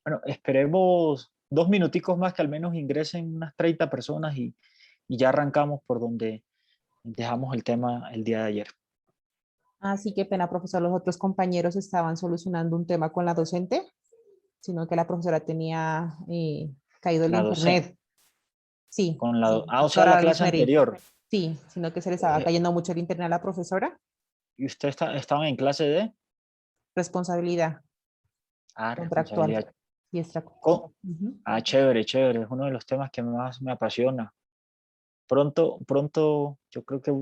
Bueno, esperemos 2 minuticos más que al menos ingresen unas 30 personas y ya arrancamos por donde dejamos el tema el día de ayer. Ah, sí, qué pena, profesor. Los otros compañeros estaban solucionando un tema con la docente, sino que la profesora tenía caído el La docente, internet. Sí, con sí. o sea, la Profesora clase Rosemary. anterior. Sí, sino que se le estaba Eh, cayendo mucho el internet a la profesora. ¿Y usted estaban en clase de? Responsabilidad Ah, contractual responsabilidad. y extra. Ujú. Chévere, chévere. Es uno de los temas que más me apasiona. Pronto, pronto, yo creo que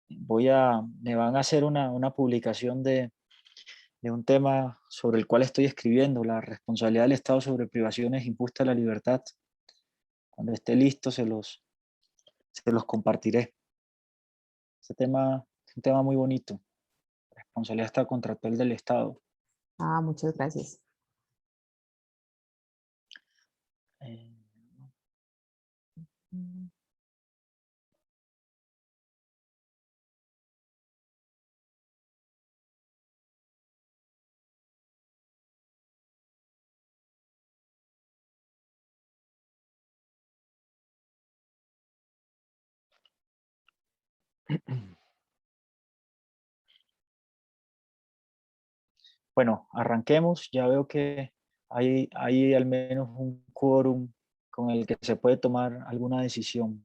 me van a hacer una publicación de un tema sobre el cual estoy escribiendo, la responsabilidad del Estado sobre privaciones injustas de la libertad. Cuando esté listo, se los compartiré. Este tema es un tema muy bonito, responsabilidad contractual del Estado. Ah, muchas gracias. Eh, Bueno, arranquemos. Ya veo que hay al menos un quórum con el que se puede tomar alguna decisión.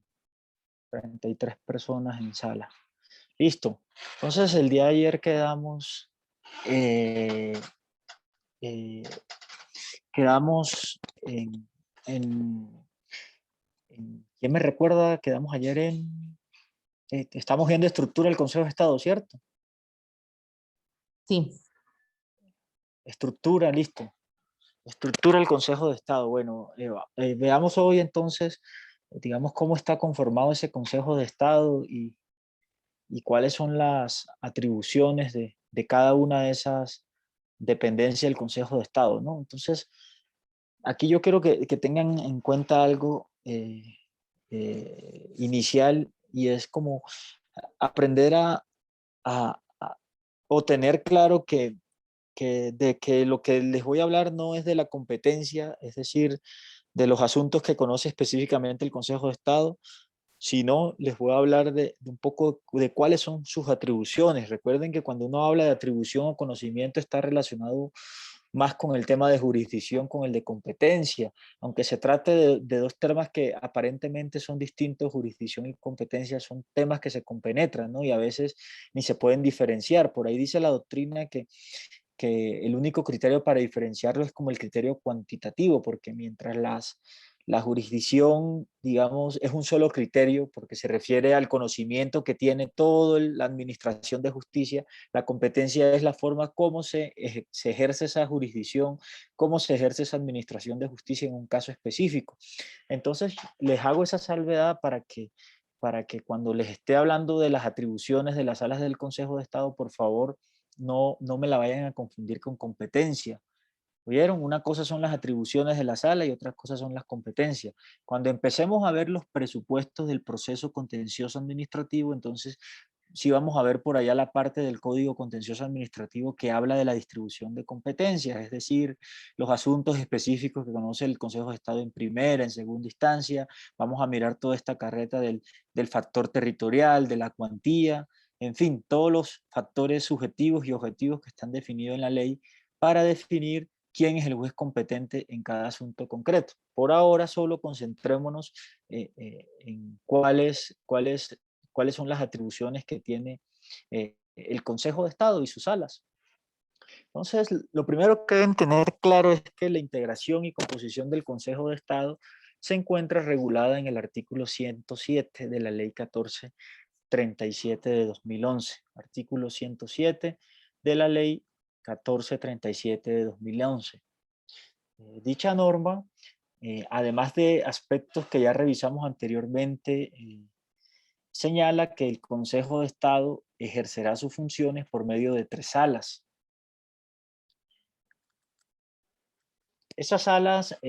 33 personas en sala. Listo. Entonces, el día de ayer eh, eh, quedamos en, ¿quién me recuerda? Quedamos ayer estamos viendo estructura del Consejo de Estado, ¿cierto? Sí, Estructura, listo. Estructura del Consejo de Estado. Bueno, veamos hoy entonces, digamos, cómo está conformado ese Consejo de Estado y cuáles son las atribuciones de cada una de esas dependencias del Consejo de Estado, ¿no? Entonces, aquí yo quiero que tengan en cuenta algo inicial y es como aprender a o tener claro de que lo que les voy a hablar no es de la competencia, es decir, de los asuntos que conoce específicamente el Consejo de Estado, sino les voy a hablar de un poco de cuáles son sus atribuciones. Recuerden que cuando uno habla de atribución o conocimiento está relacionado más con el tema de jurisdicción, con el de competencia, aunque se trate de dos temas que aparentemente son distintos, jurisdicción y competencia son temas que se compenetran, ¿no? Y a veces ni se pueden diferenciar. Por ahí dice la doctrina que el único criterio para diferenciarlo es como el criterio cuantitativo, porque mientras la jurisdicción, digamos, es un solo criterio porque se refiere al conocimiento que tiene toda la administración de justicia, la competencia es la forma como se ejerce esa jurisdicción, cómo se ejerce esa administración de justicia en un caso específico. Entonces, les hago esa salvedad para que cuando les esté hablando de las atribuciones de las salas del Consejo de Estado, por favor, no me la vayan a confundir con competencia. ¿Oyeron? Una cosa son las atribuciones de la sala y otra cosa son las competencias. Cuando empecemos a ver los presupuestos del proceso contencioso administrativo, entonces sí vamos a ver por allá la parte del Código Contencioso Administrativo que habla de la distribución de competencias, es decir, los asuntos específicos que conoce el Consejo de Estado en primera, en segunda instancia. Vamos a mirar toda esta carreta del factor territorial, de la cuantía, en fin, todos los factores subjetivos y objetivos que están definidos en la ley para definir quién es el juez competente en cada asunto concreto. Por ahora solo concentrémonos en cuáles son las atribuciones que tiene el Consejo de Estado y sus salas. Entonces, lo primero que deben tener claro es que la integración y composición del Consejo de Estado se encuentra regulada en el artículo 107 de la Ley 1437 de 2011. Artículo 107 de la Ley 1437 de 2011. Dicha norma, además de aspectos que ya revisamos anteriormente, señala que el Consejo de Estado ejercerá sus funciones por medio de 3 salas. Esas salas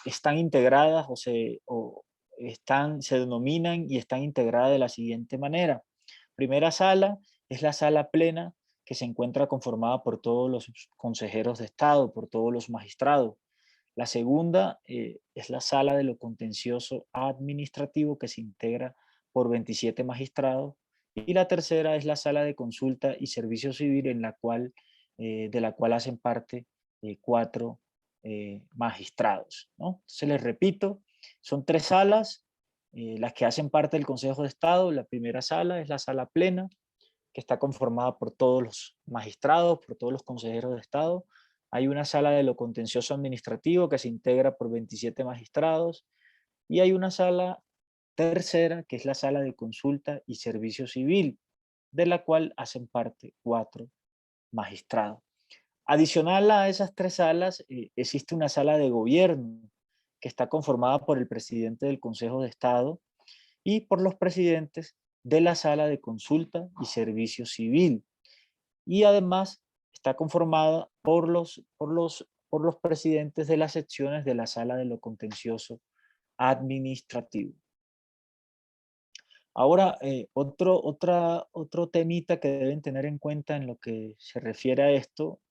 están integradas se denominan y están integradas de la siguiente manera. Primera sala es la sala plena que se encuentra conformada por todos los consejeros de Estado, por todos los magistrados. La segunda es la sala de lo contencioso administrativo, que se integra por 27 magistrados. Y la tercera es la sala de consulta y servicio civil, de la cual hacen parte 4 magistrados, ¿no? Entonces les repito, son 3 salas, las que hacen parte del Consejo de Estado. La primera sala es la sala plena, que está conformada por todos los magistrados, por todos los consejeros de Estado. Hay una sala de lo contencioso administrativo que se integra por 27 magistrados, y hay una sala tercera, que es la sala de consulta y servicio civil, de la cual hacen parte 4 magistrados. Adicional a esas 3 salas, existe una sala de gobierno que está conformada por el presidente del Consejo de Estado y por los presidentes de la sala de consulta y servicio civil. Y además está conformada por los presidentes de las secciones de la sala de lo contencioso administrativo. Ahora, otro temita que deben tener en cuenta en lo que se refiere a esto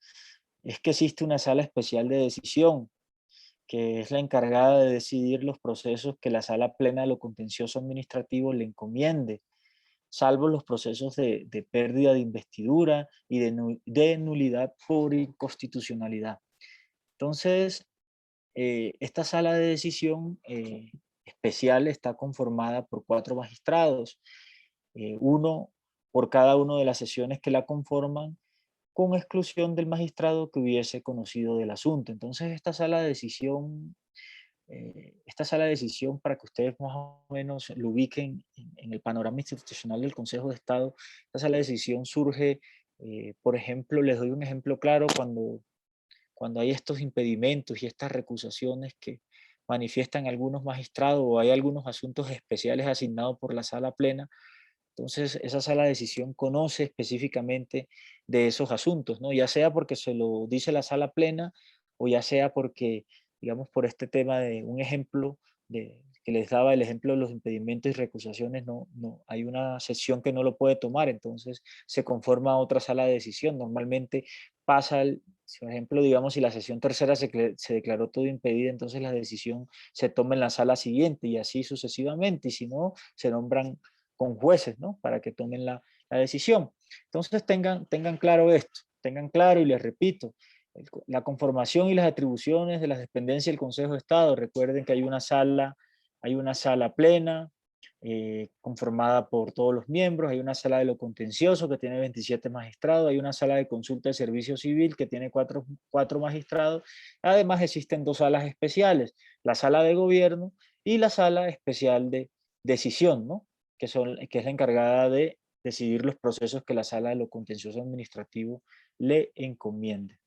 es que existe una sala especial de decisión, que es la encargada de decidir los procesos que la sala plena de lo contencioso administrativo le encomiende, salvo los procesos de pérdida de investidura y de nulidad por inconstitucionalidad. Entonces, esta sala de decisión especial está conformada por 4 magistrados, uno por cada una de las sesiones que la conforman, con exclusión del magistrado que hubiese conocido del asunto. Entonces, esta sala de decisión, para que ustedes más o menos lo ubiquen en el panorama institucional del Consejo de Estado, esta sala de decisión surge, por ejemplo, les doy un ejemplo claro, cuando hay estos impedimentos y estas recusaciones que manifiestan algunos magistrados, o hay algunos asuntos especiales asignados por la sala plena. Entonces, esa sala de decisión conoce específicamente de esos asuntos, ¿no? Ya sea porque se lo dice la sala plena, o ya sea porque, digamos, por este tema de un ejemplo que les daba el ejemplo de los impedimentos y recusaciones, no hay una sesión que no lo puede tomar, entonces se conforma otra sala de decisión. Normalmente pasa, por ejemplo, digamos, si la sesión tercera se declaró todo impedida, entonces la decisión se toma en la sala siguiente, y así sucesivamente, y si no, se nombran con jueces, ¿no? Para que tomen la decisión. Entonces tengan claro esto, tengan claro, y les repito, la conformación y las atribuciones de las dependencias del Consejo de Estado. Recuerden que hay una sala plena, conformada por todos los miembros, hay una sala de lo contencioso que tiene 27 magistrados, hay una sala de consulta de servicio civil que tiene 4 magistrados, además existen 2 salas especiales, la sala de gobierno y la sala especial de decisión, ¿no? Que es la encargada de decidir los procesos que la sala de lo contencioso administrativo le encomiende.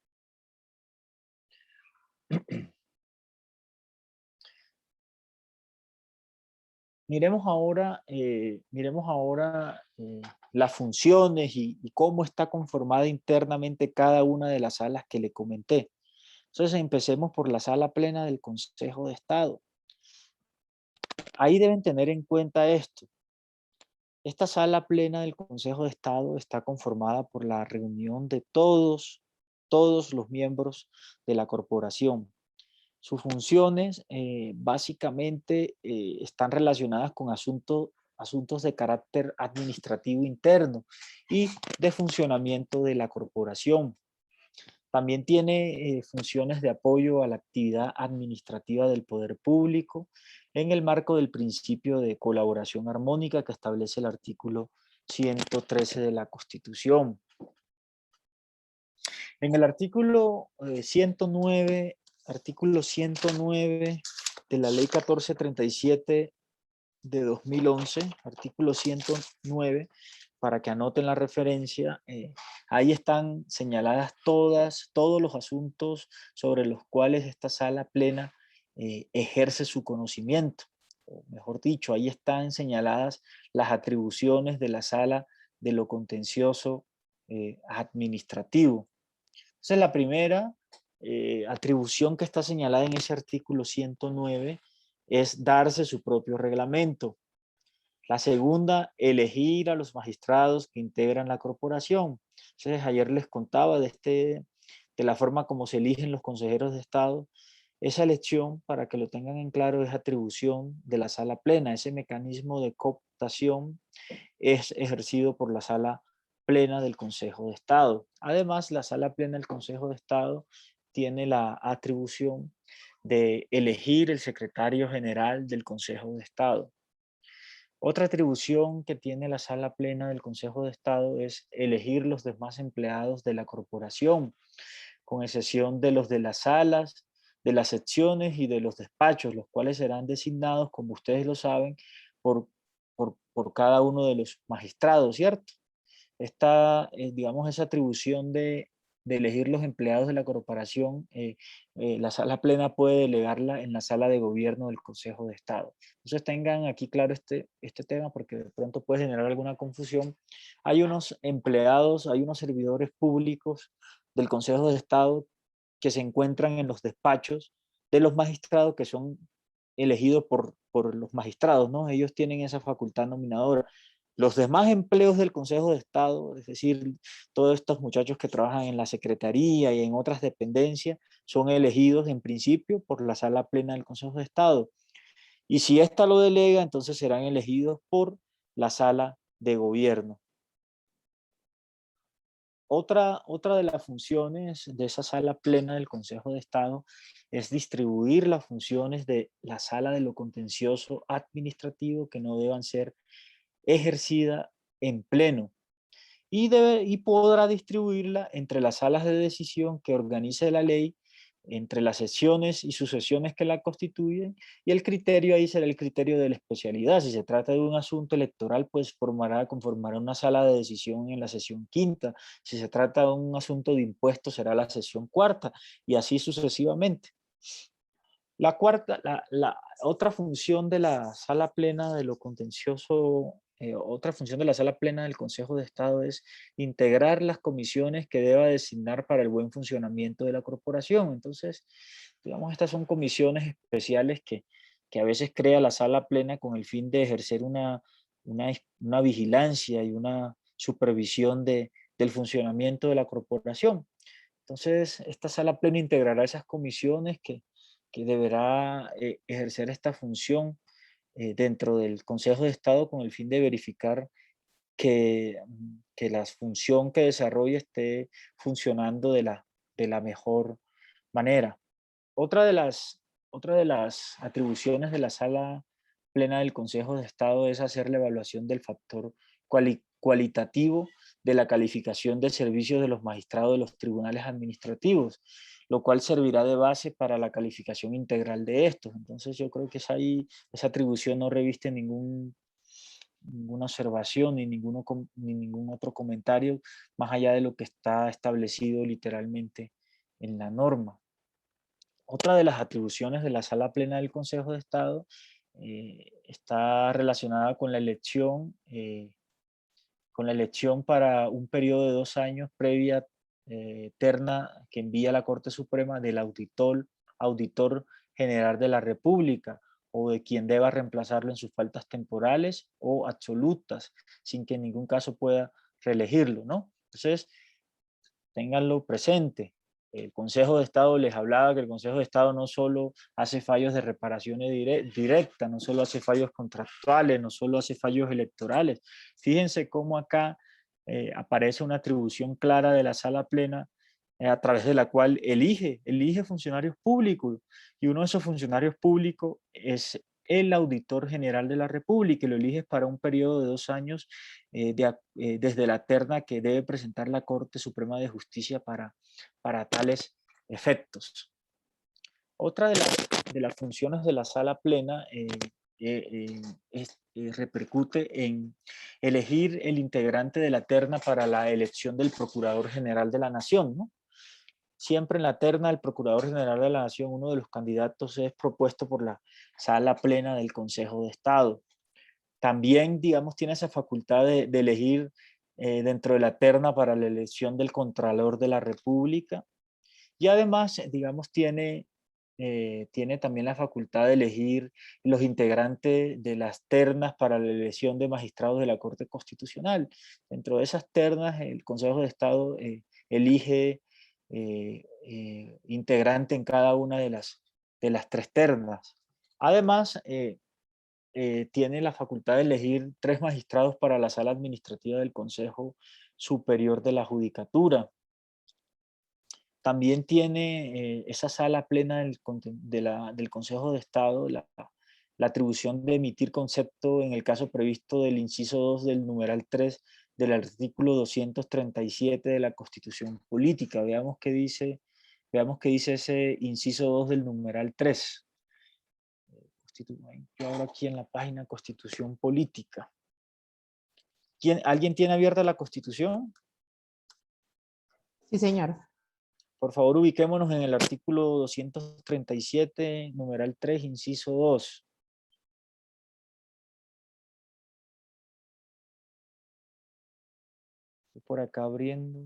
Miremos ahora las funciones y cómo está conformada internamente cada una de las salas que le comenté. Entonces empecemos por la sala plena del Consejo de Estado. Ahí deben tener en cuenta esto. Esta sala plena del Consejo de Estado está conformada por la reunión de todos los miembros de la corporación. Sus funciones básicamente están relacionadas con asuntos de carácter administrativo interno y de funcionamiento de la corporación. También tiene funciones de apoyo a la actividad administrativa del poder público en el marco del principio de colaboración armónica que establece el artículo 113 de la Constitución. En el artículo 109 de la Ley 1437 de 2011, artículo 109, para que anoten la referencia, ahí están señaladas todos los asuntos sobre los cuales esta sala plena ejerce su conocimiento. O mejor dicho, ahí están señaladas las atribuciones de la sala de lo contencioso administrativo. Entonces, la primera atribución que está señalada en ese artículo 109 es darse su propio reglamento. La segunda, elegir a los magistrados que integran la corporación. Entonces, ayer les contaba de la forma como se eligen los consejeros de Estado. Esa elección, para que lo tengan en claro, es atribución de la sala plena. Ese mecanismo de cooptación es ejercido por la sala plena del Consejo de Estado. Además, la sala plena del Consejo de Estado tiene la atribución de elegir el secretario general del Consejo de Estado. Otra atribución que tiene la sala plena del Consejo de Estado es elegir los demás empleados de la corporación, con excepción de los de las salas, de las secciones y de los despachos, los cuales serán designados, como ustedes lo saben, por, por cada uno de los magistrados, ¿cierto? Esta, digamos, esa atribución de elegir los empleados de la corporación, la sala plena puede delegarla en la sala de gobierno del Consejo de Estado. Entonces tengan aquí claro este tema porque de pronto puede generar alguna confusión. Hay unos empleados, hay unos servidores públicos del Consejo de Estado que se encuentran en los despachos de los magistrados que son elegidos por los magistrados, ¿no? Ellos tienen esa facultad nominadora. Los demás empleos del Consejo de Estado, es decir, todos estos muchachos que trabajan en la Secretaría y en otras dependencias, son elegidos en principio por la sala plena del Consejo de Estado. Y si ésta lo delega, entonces serán elegidos por la sala de gobierno. Otra de las funciones de esa sala plena del Consejo de Estado es distribuir las funciones de la sala de lo contencioso administrativo que no deban ser ejercida en pleno y podrá distribuirla entre las salas de decisión que organice la ley, entre las sesiones y sucesiones que la constituyen, y el criterio ahí será el criterio de la especialidad. Si se trata de un asunto electoral, pues conformará una sala de decisión en la sesión quinta. Si se trata de un asunto de impuestos, será la sesión cuarta, y así sucesivamente. La otra función de la sala plena de lo contencioso, otra función de la sala plena del Consejo de Estado es integrar las comisiones que deba designar para el buen funcionamiento de la corporación. Entonces, digamos, estas son comisiones especiales que a veces crea la sala plena con el fin de ejercer una vigilancia y una supervisión del funcionamiento de la corporación. Entonces, esta sala plena integrará esas comisiones que deberá ejercer esta función dentro del Consejo de Estado con el fin de verificar que la función que desarrolle esté funcionando de la mejor manera. Otra de otra de las atribuciones de la sala plena del Consejo de Estado es hacer la evaluación del factor cualitativo de la calificación de servicios de los magistrados de los tribunales administrativos, lo cual servirá de base para la calificación integral de estos. Entonces yo creo que esa atribución no reviste ninguna observación ni ningún otro comentario más allá de lo que está establecido literalmente en la norma. Otra de las atribuciones de la sala plena del Consejo de Estado está relacionada con la elección para un periodo de 2 años previa terna que envía la Corte Suprema del auditor general de la República o de quien deba reemplazarlo en sus faltas temporales o absolutas, sin que en ningún caso pueda reelegirlo, ¿no? Entonces, ténganlo presente. El Consejo de Estado les hablaba que el Consejo de Estado no solo hace fallos de reparaciones directas, no solo hace fallos contractuales, no solo hace fallos electorales. Fíjense cómo acá aparece una atribución clara de la sala plena a través de la cual elige funcionarios públicos y uno de esos funcionarios públicos es el auditor general de la República y lo eliges para un periodo de 2 años desde la terna que debe presentar la Corte Suprema de Justicia para tales efectos. Otra de las funciones de la sala plena repercute en elegir el integrante de la terna para la elección del Procurador General de la Nación, ¿no? Siempre en la terna del Procurador General de la Nación, uno de los candidatos es propuesto por la sala plena del Consejo de Estado. También, digamos, tiene esa facultad de elegir dentro de la terna para la elección del Contralor de la República y además, digamos, tiene tiene también la facultad de elegir los integrantes de las ternas para la elección de magistrados de la Corte Constitucional. Dentro de esas ternas, el Consejo de Estado elige integrante en cada una de las tres ternas. Además, tiene la facultad de elegir 3 magistrados para la sala administrativa del Consejo Superior de la Judicatura. También tiene esa sala plena del Consejo de Estado la atribución de emitir concepto en el caso previsto del inciso 2 del numeral 3 del artículo 237 de la Constitución Política. Veamos qué dice ese inciso 2 del numeral 3. Yo ahora aquí en la página Constitución Política. ¿Alguien tiene abierta la Constitución? Sí, señor. Por favor, ubiquémonos en el artículo 237, numeral 3, inciso 2. Estoy por acá abriendo.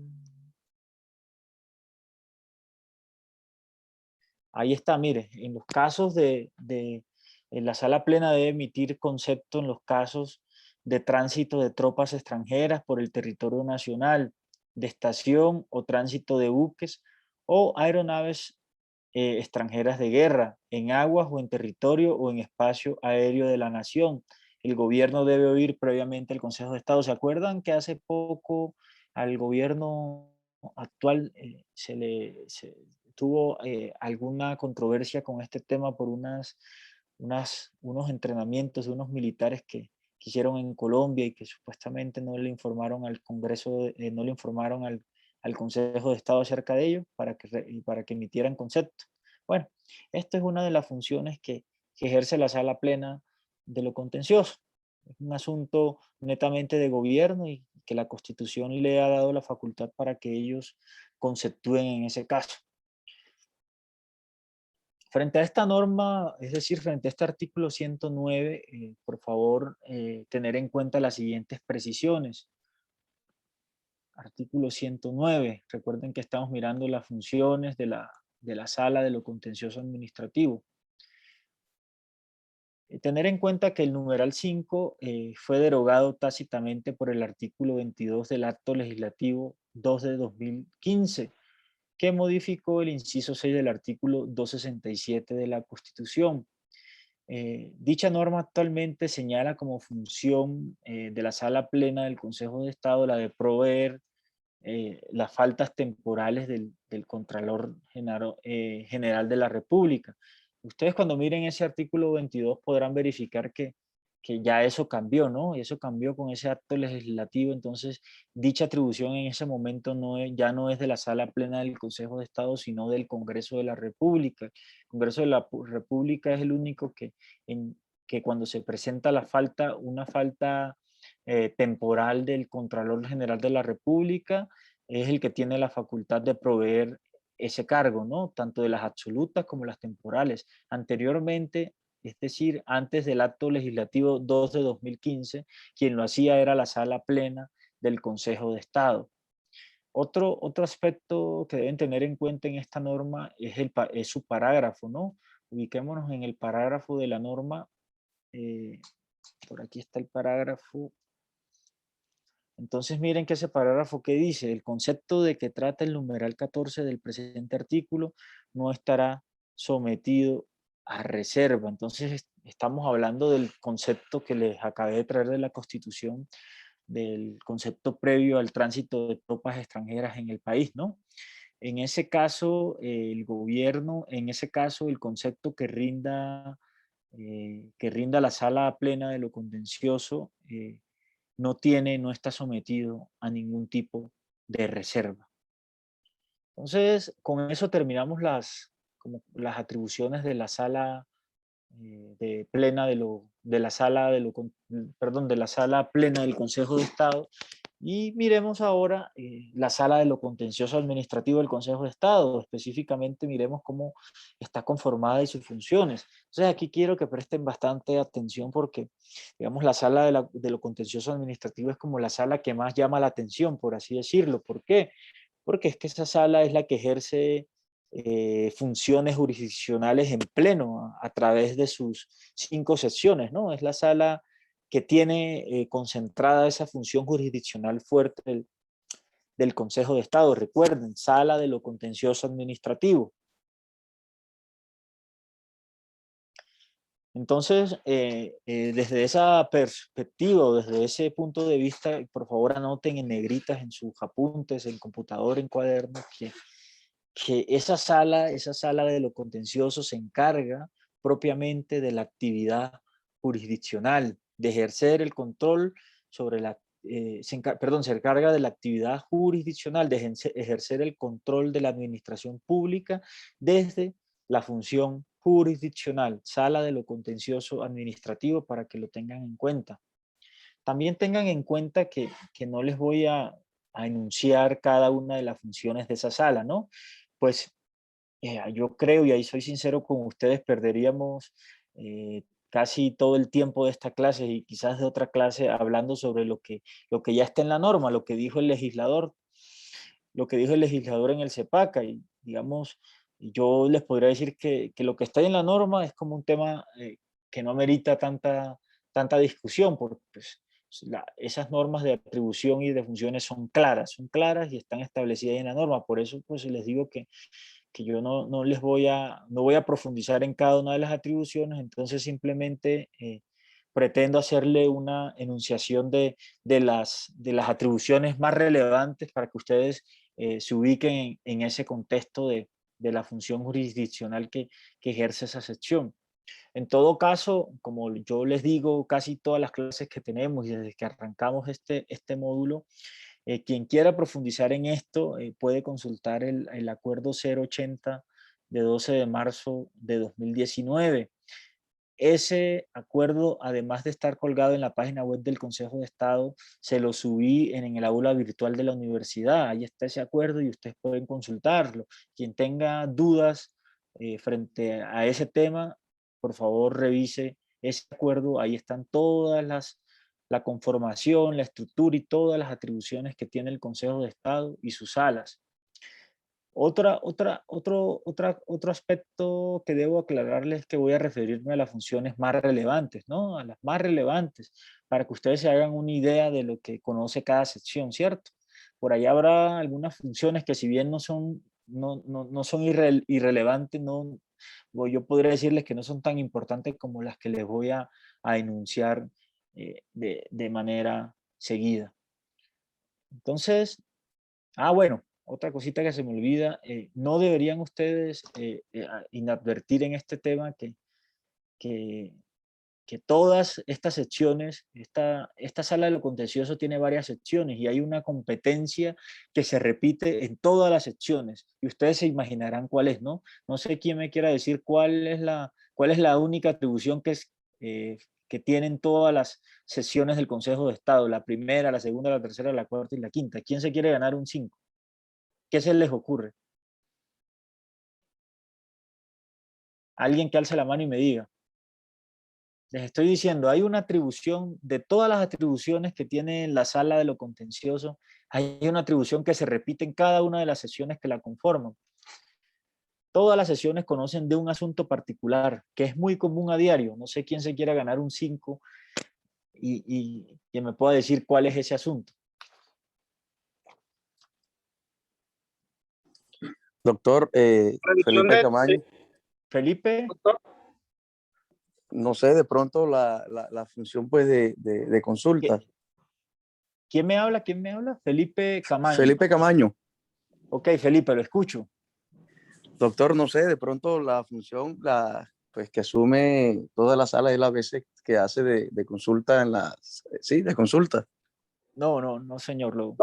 Ahí está, mire, en los casos en la sala plena debe emitir concepto en los casos de tránsito de tropas extranjeras por el territorio nacional, de estación o tránsito de buques o aeronaves extranjeras de guerra, en aguas o en territorio o en espacio aéreo de la nación. El gobierno debe oír previamente el Consejo de Estado. ¿Se acuerdan que hace poco al gobierno actual tuvo alguna controversia con este tema por unos entrenamientos de unos militares que hicieron en Colombia y que supuestamente no le informaron al Congreso, no le informaron al Consejo de Estado acerca de ello para que emitieran concepto? Bueno, esto es una de las funciones que ejerce la sala plena de lo contencioso. Es un asunto netamente de gobierno y que la Constitución le ha dado la facultad para que ellos conceptúen en ese caso. Frente a esta norma, es decir, frente a este artículo 109, por favor, tener en cuenta las siguientes precisiones. Artículo 109, recuerden que estamos mirando las funciones de la sala de lo contencioso administrativo. Tener en cuenta que el numeral 5 fue derogado tácitamente por el artículo 22 del Acto Legislativo 2 de 2015, que modificó el inciso 6 del artículo 267 de la Constitución. Dicha norma actualmente señala como función de la sala plena del Consejo de Estado la de proveer las faltas temporales del Contralor General de la República. Ustedes cuando miren ese artículo 22 podrán verificar que ya eso cambió, ¿no? Y eso cambió con ese acto legislativo, entonces dicha atribución en ese momento ya no es de la sala plena del Consejo de Estado, sino del Congreso de la República. El Congreso de la República es el único que cuando se presenta una falta temporal del Contralor General de la República, es el que tiene la facultad de proveer ese cargo, ¿no? Tanto de las absolutas como las temporales. Anteriormente, es decir, antes del acto legislativo 2 de 2015, quien lo hacía era la sala plena del Consejo de Estado. Otro aspecto que deben tener en cuenta en esta norma es su parágrafo, ¿no? Ubiquémonos en el parágrafo de la norma. Por aquí está el parágrafo. Entonces miren que ese parágrafo que dice, el concepto de que trata el numeral 14 del presente artículo no estará sometido a reserva. Entonces estamos hablando del concepto que les acabé de traer de la Constitución, del concepto previo al tránsito de tropas extranjeras en el país, ¿no? En ese caso, el gobierno, en ese caso, el concepto que rinda la sala plena de lo contencioso, no está sometido a ningún tipo de reserva. Entonces, con eso terminamos las atribuciones de la sala plena de la sala de la sala plena del Consejo de Estado, y miremos ahora la sala de lo contencioso administrativo del Consejo de Estado. Específicamente miremos cómo está conformada y sus funciones. Entonces aquí quiero que presten bastante atención porque, digamos, la sala de lo contencioso administrativo es como la sala que más llama la atención, por así decirlo. ¿Por qué? Porque es que esa sala es la que ejerce funciones jurisdiccionales en pleno a través de sus 5 secciones, ¿no? Es la sala que tiene concentrada esa función jurisdiccional fuerte del Consejo de Estado. Recuerden, sala de lo contencioso administrativo. Entonces, desde esa perspectiva, desde ese punto de vista, por favor anoten en negritas en sus apuntes, en computador, en cuadernos, que esa sala de lo contencioso se encarga propiamente de la actividad jurisdiccional, de ejercer el control sobre la, se encarga de la actividad jurisdiccional, de ejercer el control de la administración pública desde la función jurisdiccional, sala de lo contencioso administrativo, para que lo tengan en cuenta. También tengan en cuenta que no les voy a enunciar cada una de las funciones de esa sala, ¿no? Pues yo creo, y ahí soy sincero con ustedes, perderíamos casi todo el tiempo de esta clase y quizás de otra clase hablando sobre lo que ya está en la norma, lo que dijo el legislador en el CEPACA. Y digamos, yo les podría decir que lo que está en la norma es como un tema que no amerita tanta discusión, porque pues, esas normas de atribución y de funciones son claras y están establecidas en la norma. Por eso pues les digo que yo no voy a profundizar en cada una de las atribuciones. Entonces simplemente pretendo hacerle una enunciación de las atribuciones más relevantes para que ustedes se ubiquen en ese contexto de la función jurisdiccional que ejerce esa sección. En todo caso, como yo les digo, casi todas las clases que tenemos y desde que arrancamos este módulo, quien quiera profundizar en esto puede consultar el acuerdo 080 de 12 de marzo de 2019. Ese acuerdo, además de estar colgado en la página web del Consejo de Estado, se lo subí en el aula virtual de la universidad. Ahí está ese acuerdo y ustedes pueden consultarlo. Quien tenga dudas frente a ese tema, por favor revise ese acuerdo. Ahí están la conformación, la estructura y todas las atribuciones que tiene el Consejo de Estado y sus salas. Otro aspecto que debo aclararles es que voy a referirme a las funciones más relevantes, ¿no? A las más relevantes, para que ustedes se hagan una idea de lo que conoce cada sección, ¿cierto? Por ahí habrá algunas funciones que si bien no son irrelevantes, yo podría decirles que no son tan importantes como las que les voy a enunciar de manera seguida. Entonces, bueno, otra cosita que se me olvida, no deberían ustedes inadvertir en este tema que todas estas secciones, esta sala de lo contencioso tiene varias secciones y hay una competencia que se repite en todas las secciones y ustedes se imaginarán cuál es, ¿no? No sé quién me quiera decir cuál es la única atribución que tienen todas las sesiones del Consejo de Estado, la primera, la segunda, la tercera, la cuarta y la quinta. ¿Quién se quiere ganar un 5? ¿Qué se les ocurre? Alguien que alce la mano y me diga. Les estoy diciendo, hay una atribución, de todas las atribuciones que tiene la sala de lo contencioso, hay una atribución que se repite en cada una de las sesiones que la conforman. Todas las sesiones conocen de un asunto particular, que es muy común a diario. No sé quién se quiera ganar un 5 y que me pueda decir cuál es ese asunto. Doctor, Felipe Camaño. Felipe. Doctor. No sé, de pronto la función pues de consulta. ¿Quién me habla? ¿Quién me habla? Felipe Camaño. Felipe Camaño. Ok, Felipe, lo escucho. Doctor, no sé, de pronto la función pues que asume toda la sala es la veces que hace de consulta en sí, de consulta. No, señor.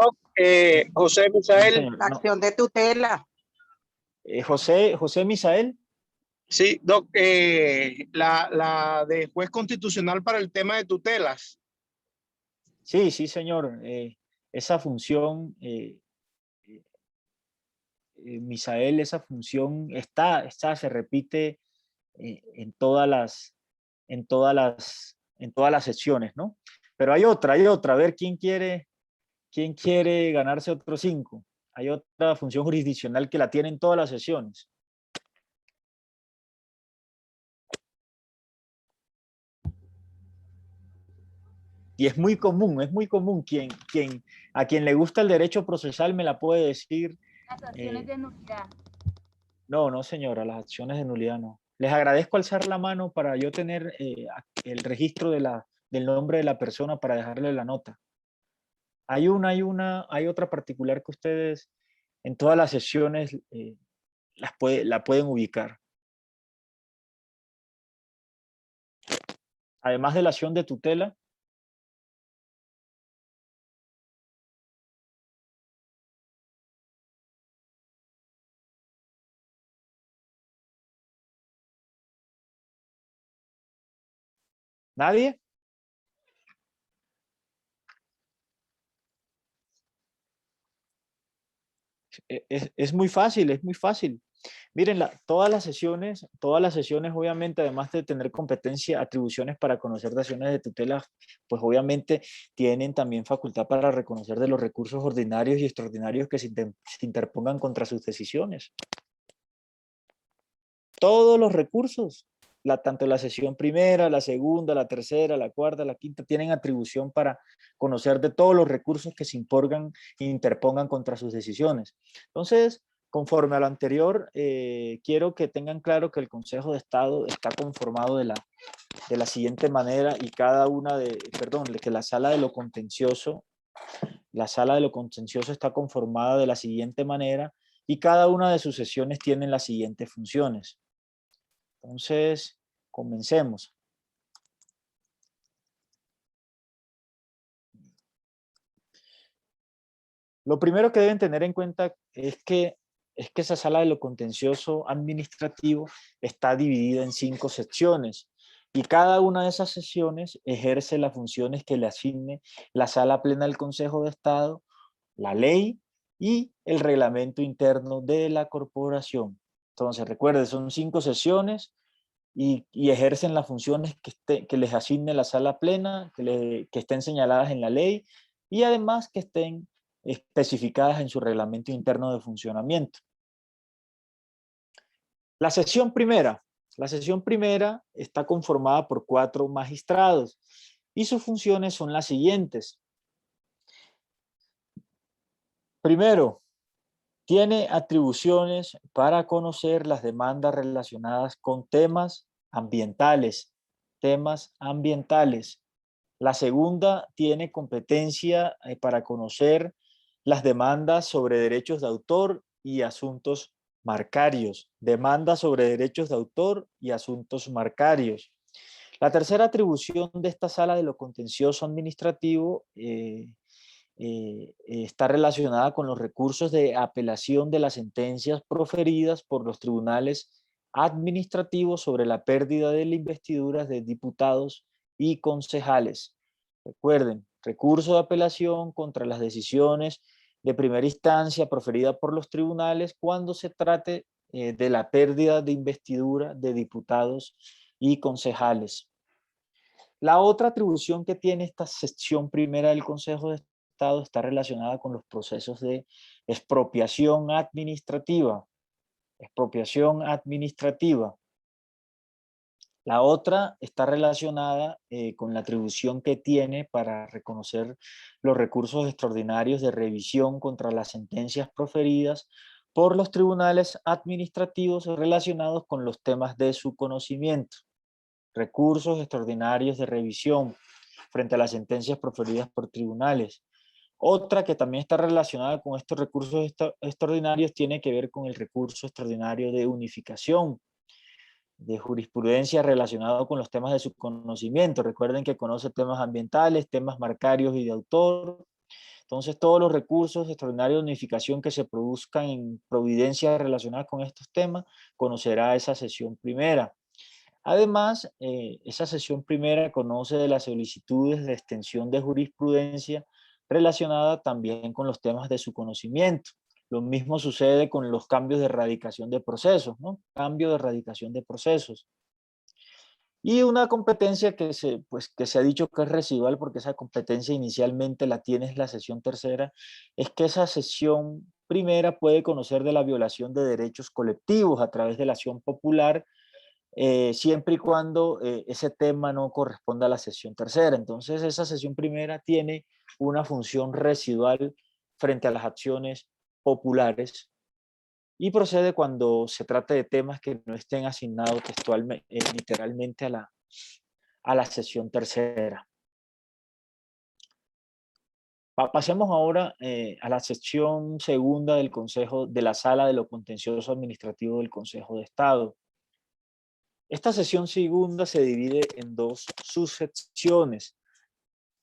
José Misael. La acción de tutela. José Misael. Sí, Doc, la de juez constitucional para el tema de tutelas. Sí, señor. Esa función, Misael, esa función se repite en todas las sesiones, ¿no? Pero hay otra. A ver, ¿quién quiere ganarse otro 5? Hay otra función jurisdiccional que la tiene en todas las sesiones. Y es muy común, a quien le gusta el derecho procesal me la puede decir. Las acciones de nulidad. No, no señora, las acciones de nulidad no. Les agradezco alzar la mano para yo tener el registro del nombre de la persona para dejarle la nota. Hay otra particular que ustedes en todas las sesiones la pueden ubicar. Además de la acción de tutela, ¿nadie? Es muy fácil, es muy fácil. Miren, todas las sesiones obviamente, además de tener competencia, atribuciones para conocer de acciones de tutela, pues obviamente tienen también facultad para reconocer de los recursos ordinarios y extraordinarios que se interpongan contra sus decisiones. Todos los recursos, tanto la sesión primera, la segunda, la tercera, la cuarta, la quinta, tienen atribución para conocer de todos los recursos que se interpongan contra sus decisiones. Entonces, conforme a lo anterior, quiero que tengan claro que el Consejo de Estado está conformado de la siguiente manera y que la sala de lo contencioso está conformada de la siguiente manera y cada una de sus sesiones tiene las siguientes funciones. Entonces, comencemos. Lo primero que deben tener en cuenta es que esa sala de lo contencioso administrativo está dividida en 5 secciones y cada una de esas secciones ejerce las funciones que le asigne la sala plena del Consejo de Estado, la ley y el reglamento interno de la corporación. Entonces, recuerden, son 5 sesiones y ejercen las funciones que les asigne la sala plena, que estén señaladas en la ley y además que estén especificadas en su reglamento interno de funcionamiento. La sesión primera está conformada por 4 magistrados y sus funciones son las siguientes. Primero, tiene atribuciones para conocer las demandas relacionadas con temas ambientales. La segunda tiene competencia para conocer las demandas sobre derechos de autor y asuntos marcarios. Demandas sobre derechos de autor y asuntos marcarios. La tercera atribución de esta sala de lo contencioso administrativo está relacionada con los recursos de apelación de las sentencias proferidas por los tribunales administrativos sobre la pérdida de las investiduras de diputados y concejales. Recuerden, recurso de apelación contra las decisiones de primera instancia proferida por los tribunales cuando se trate de la pérdida de investidura de diputados y concejales. La otra atribución que tiene esta sección primera del Consejo de Estado está relacionada con los procesos de expropiación administrativa. La otra está relacionada con la atribución que tiene para reconocer los recursos extraordinarios de revisión contra las sentencias proferidas por los tribunales administrativos relacionados con los temas de su conocimiento. Recursos extraordinarios de revisión frente a las sentencias proferidas por tribunales. Otra que también está relacionada con estos recursos extraordinarios tiene que ver con el recurso extraordinario de unificación, de jurisprudencia relacionado con los temas de su conocimiento. Recuerden que conoce temas ambientales, temas marcarios y de autor. Entonces, todos los recursos extraordinarios de unificación que se produzcan en providencias relacionadas con estos temas, conocerá esa sesión primera. Además, esa sesión primera conoce de las solicitudes de extensión de jurisprudencia relacionada también con los temas de su conocimiento. Lo mismo sucede con los cambios de erradicación de procesos, ¿no? Cambio de erradicación de procesos. Y una competencia que se ha dicho que es residual, porque esa competencia inicialmente la tiene la sesión tercera, es que esa sesión primera puede conocer de la violación de derechos colectivos a través de la acción popular siempre y cuando ese tema no corresponda a la sesión tercera. Entonces, esa sesión primera tiene una función residual frente a las acciones populares y procede cuando se trate de temas que no estén asignados textualmente, literalmente a la sesión tercera. Pasemos ahora a la sección segunda del Consejo de la Sala de lo Contencioso Administrativo del Consejo de Estado. Esta sesión segunda se divide en dos subsecciones.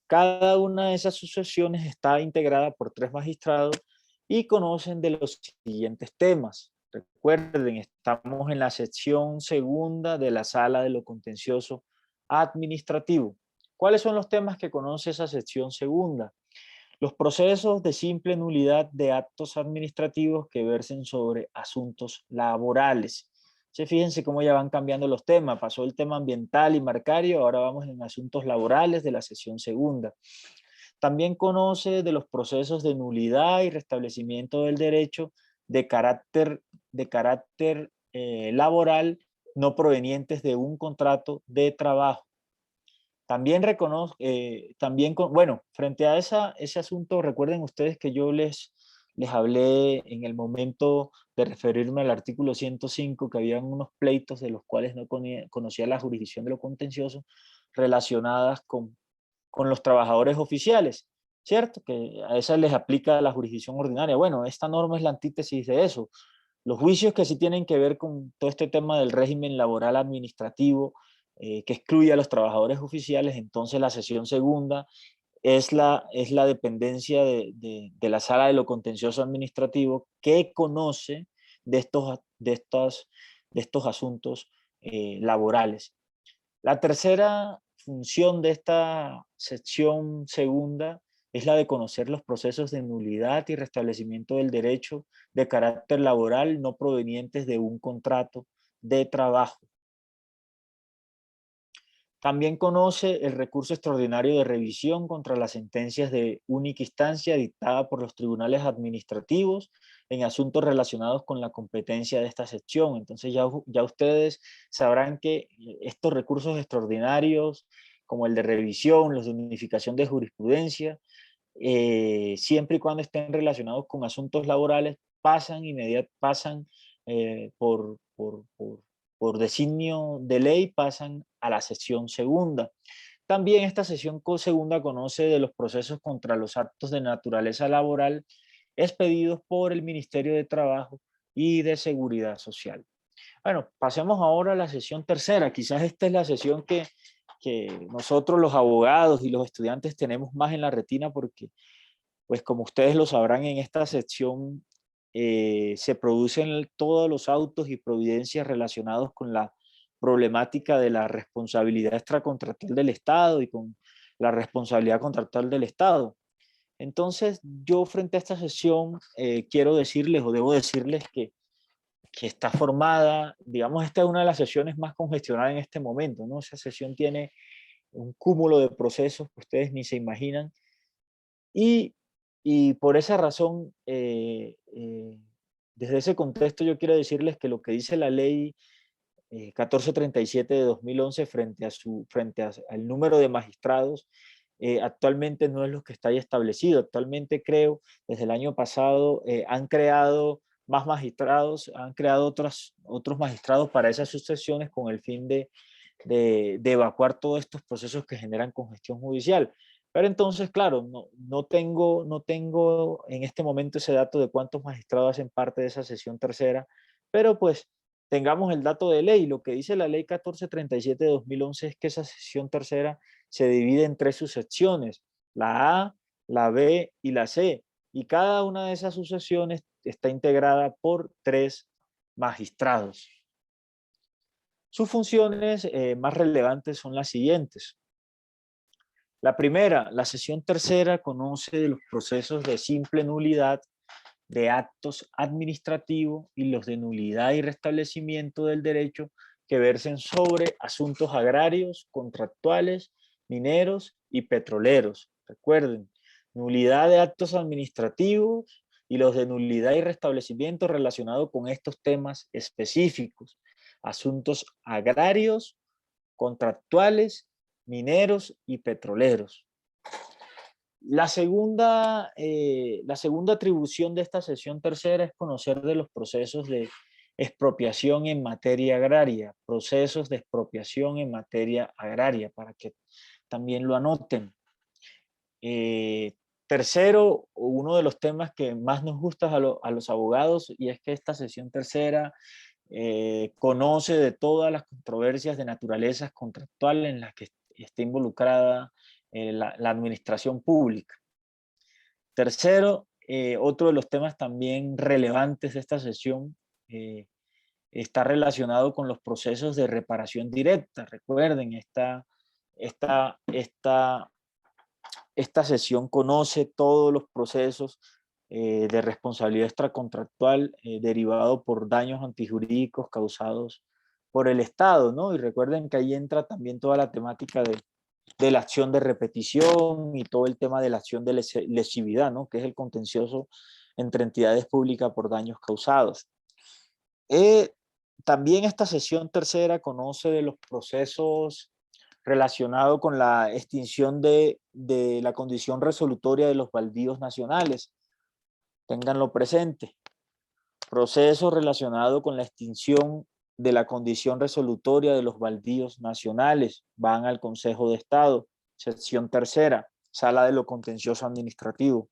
Cada una de esas subsecciones está integrada por 3 magistrados y conocen de los siguientes temas. Recuerden, estamos en la sección segunda de la Sala de lo Contencioso Administrativo. ¿Cuáles son los temas que conoce esa sección segunda? Los procesos de simple nulidad de actos administrativos que versen sobre asuntos laborales. Fíjense cómo ya van cambiando los temas. Pasó el tema ambiental y marcario, ahora vamos en asuntos laborales de la sesión segunda. También conoce de los procesos de nulidad y restablecimiento del derecho de carácter laboral no provenientes de un contrato de trabajo. También bueno, frente a ese asunto, recuerden ustedes que yo les hablé en el momento de referirme al artículo 105, que habían unos pleitos de los cuales no conocía la jurisdicción de lo contencioso relacionadas con los trabajadores oficiales, ¿cierto? Que a esas les aplica la jurisdicción ordinaria. Bueno, esta norma es la antítesis de eso. Los juicios que sí tienen que ver con todo este tema del régimen laboral administrativo, que excluye a los trabajadores oficiales, entonces la sesión segunda es la dependencia de la Sala de lo Contencioso Administrativo que conoce de estos asuntos laborales. La tercera función de esta sección segunda es la de conocer los procesos de nulidad y restablecimiento del derecho de carácter laboral no provenientes de un contrato de trabajo. También conoce el recurso extraordinario de revisión contra las sentencias de única instancia dictada por los tribunales administrativos en asuntos relacionados con la competencia de esta sección. Entonces ya ustedes sabrán que estos recursos extraordinarios, como el de revisión, los de unificación de jurisprudencia, siempre y cuando estén relacionados con asuntos laborales, pasan por designio de ley, pasan a la sesión segunda. También esta sesión segunda conoce de los procesos contra los actos de naturaleza laboral expedidos por el Ministerio de Trabajo y de Seguridad Social. Bueno, pasemos ahora a la sesión tercera. Quizás esta es la sesión que nosotros los abogados y los estudiantes tenemos más en la retina porque, pues como ustedes lo sabrán, en esta sección se producen todos los autos y providencias relacionados con la problemática de la responsabilidad extracontractual del Estado y con la responsabilidad contractual del Estado. Entonces, yo frente a esta sesión quiero decirles o debo decirles que está formada, digamos, esta es una de las sesiones más congestionadas en este momento, ¿no? Esa sesión tiene un cúmulo de procesos que ustedes ni se imaginan y por esa razón, desde ese contexto yo quiero decirles que lo que dice la ley 1437 de 2011 frente al número de magistrados, actualmente no es lo que está ahí establecido. Actualmente creo, desde el año pasado, han creado más magistrados, han creado otros magistrados para esas sucesiones con el fin de evacuar todos estos procesos que generan congestión judicial. Pero entonces, claro, no tengo en este momento ese dato de cuántos magistrados hacen parte de esa sesión tercera, pero pues tengamos el dato de ley. Lo que dice la ley 1437 de 2011 es que esa sesión tercera se divide en 3 subsecciones, la A, la B y la C, y cada una de esas subsecciones está integrada por 3 magistrados. Sus funciones más relevantes son las siguientes. La primera, la sesión tercera conoce de los procesos de simple nulidad de actos administrativos y los de nulidad y restablecimiento del derecho que versen sobre asuntos agrarios, contractuales, mineros y petroleros. Recuerden, nulidad de actos administrativos y los de nulidad y restablecimiento relacionados con estos temas específicos. asuntos agrarios, contractuales, mineros y petroleros. La segunda atribución de esta sesión tercera es conocer de los procesos de expropiación en materia agraria, procesos de expropiación en materia agraria, para que también lo anoten. Tercero, uno de los temas que más nos gusta a los abogados, y es que esta sesión tercera conoce de todas las controversias de naturaleza contractual en las que está involucrada la administración pública. Tercero, otro de los temas también relevantes de esta sesión está relacionado con los procesos de reparación directa. Recuerden, esta sesión conoce todos los procesos de responsabilidad extracontractual derivado por daños antijurídicos causados por el Estado, ¿no? Y recuerden que ahí entra también toda la temática de la acción de repetición y todo el tema de la acción de lesividad, ¿no? Que es el contencioso entre entidades públicas por daños causados. También esta sesión tercera conoce de los procesos relacionados con la extinción de la condición resolutoria de los baldíos nacionales. Ténganlo presente. Proceso relacionado con la extinción de la condición resolutoria de los baldíos nacionales. Van al Consejo de Estado. Sección tercera, Sala de lo Contencioso Administrativo.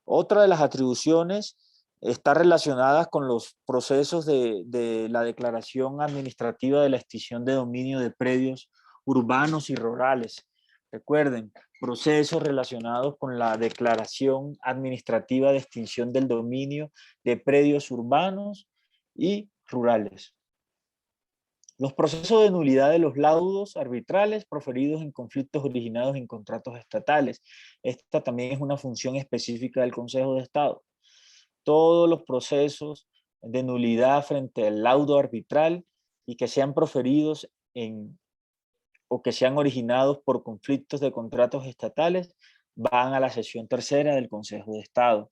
Otra de las atribuciones está relacionada con los procesos de la declaración administrativa de la extinción de dominio de predios urbanos y rurales. Recuerden, procesos relacionados con la declaración administrativa de extinción del dominio de predios urbanos y rurales. Los procesos de nulidad de los laudos arbitrales proferidos en conflictos originados en contratos estatales. Esta también es una función específica del Consejo de Estado. Todos los procesos de nulidad frente al laudo arbitral y que sean proferidos o que sean originados por conflictos de contratos estatales van a la sesión tercera del Consejo de Estado.